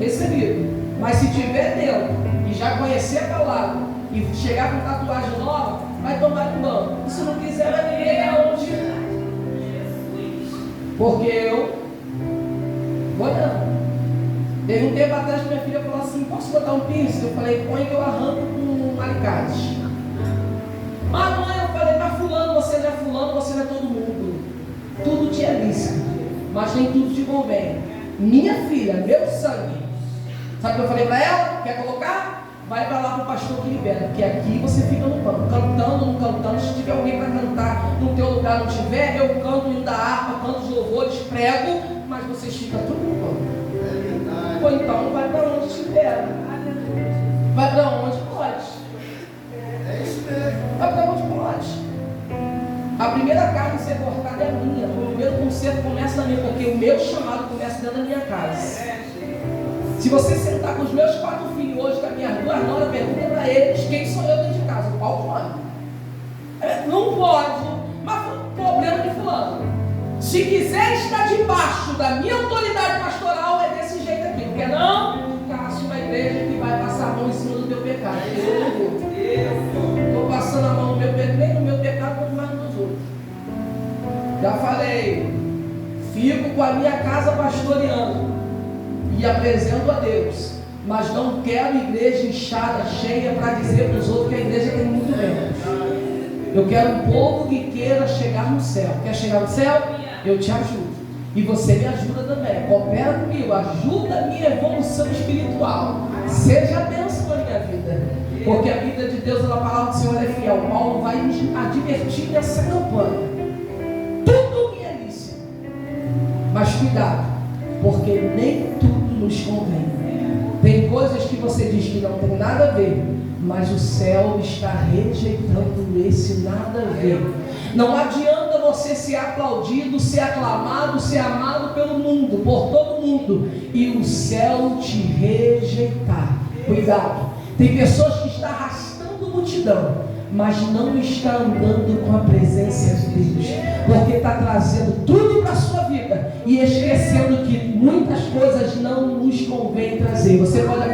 recebido. Mas se tiver dentro e já conhecer a palavra e chegar com tatuagem nova, vai tomar um banho. E se não quiser, vai viver aonde? Porque eu vou não. Teve um tempo atrás que minha filha falou assim: posso botar um piercing? Eu falei: põe que eu arranco com um alicate. Mas mãe, eu falei: mas fulano, você não é todo mundo. Tudo te é lícito, mas nem tudo te convém. Minha filha, meu sangue. Sabe o que eu falei para ela? Quer colocar? Vai para lá para o pastor que libera, porque aqui você fica no banco, cantando, não cantando. Se tiver alguém para cantar no teu lugar, não tiver, eu canto no da harpa, canto os louvores, prego, mas vocês ficam tudo no banco. Ou então vai para onde te libera. Vai para onde pode.
É isso mesmo.
Vai para onde pode. A primeira carne a ser cortada é a minha. O primeiro concerto começa na minha, porque o meu chamado começa dentro da minha casa. Se você sentar com os meus 4 filhos hoje, com as minhas 2 noras, pergunta para eles quem sou eu dentro de casa. O Paulo pode. Não pode, mas foi um problema de fulano. Se quiser estar debaixo da minha autoridade pastoral, é desse jeito aqui. Não quer não? Cássio na igreja que vai passar a mão em cima do teu pecado. Eu não vou. Estou passando a mão no meu pecado, nem no meu pecado, quanto mais nos outros. Já falei, fico com a minha casa pastoreando e apresento a Deus, mas não quero igreja inchada, cheia, para dizer para os outros que a igreja tem muito menos. Eu quero um povo que queira chegar no céu. Quer chegar no céu? Eu te ajudo. E você me ajuda também. Coopera comigo, ajuda a minha evolução espiritual. Seja a bênção na minha vida, porque a vida de Deus, a palavra do Senhor é fiel. Paulo vai nos advertir nessa campanha. Tudo me é lícito, mas cuidado, porque nem tudo nos convém. Tem coisas que você diz que não tem nada a ver, mas o céu está rejeitando esse nada a ver. Não adianta você ser aplaudido, ser aclamado, ser amado pelo mundo, por todo mundo, e o céu te rejeitar. Cuidado, tem pessoas que estão arrastando multidão, mas não está andando com a presença de Deus, porque está trazendo tudo para a sua vida e esquecendo que muitas coisas não nos convém trazer. Você pode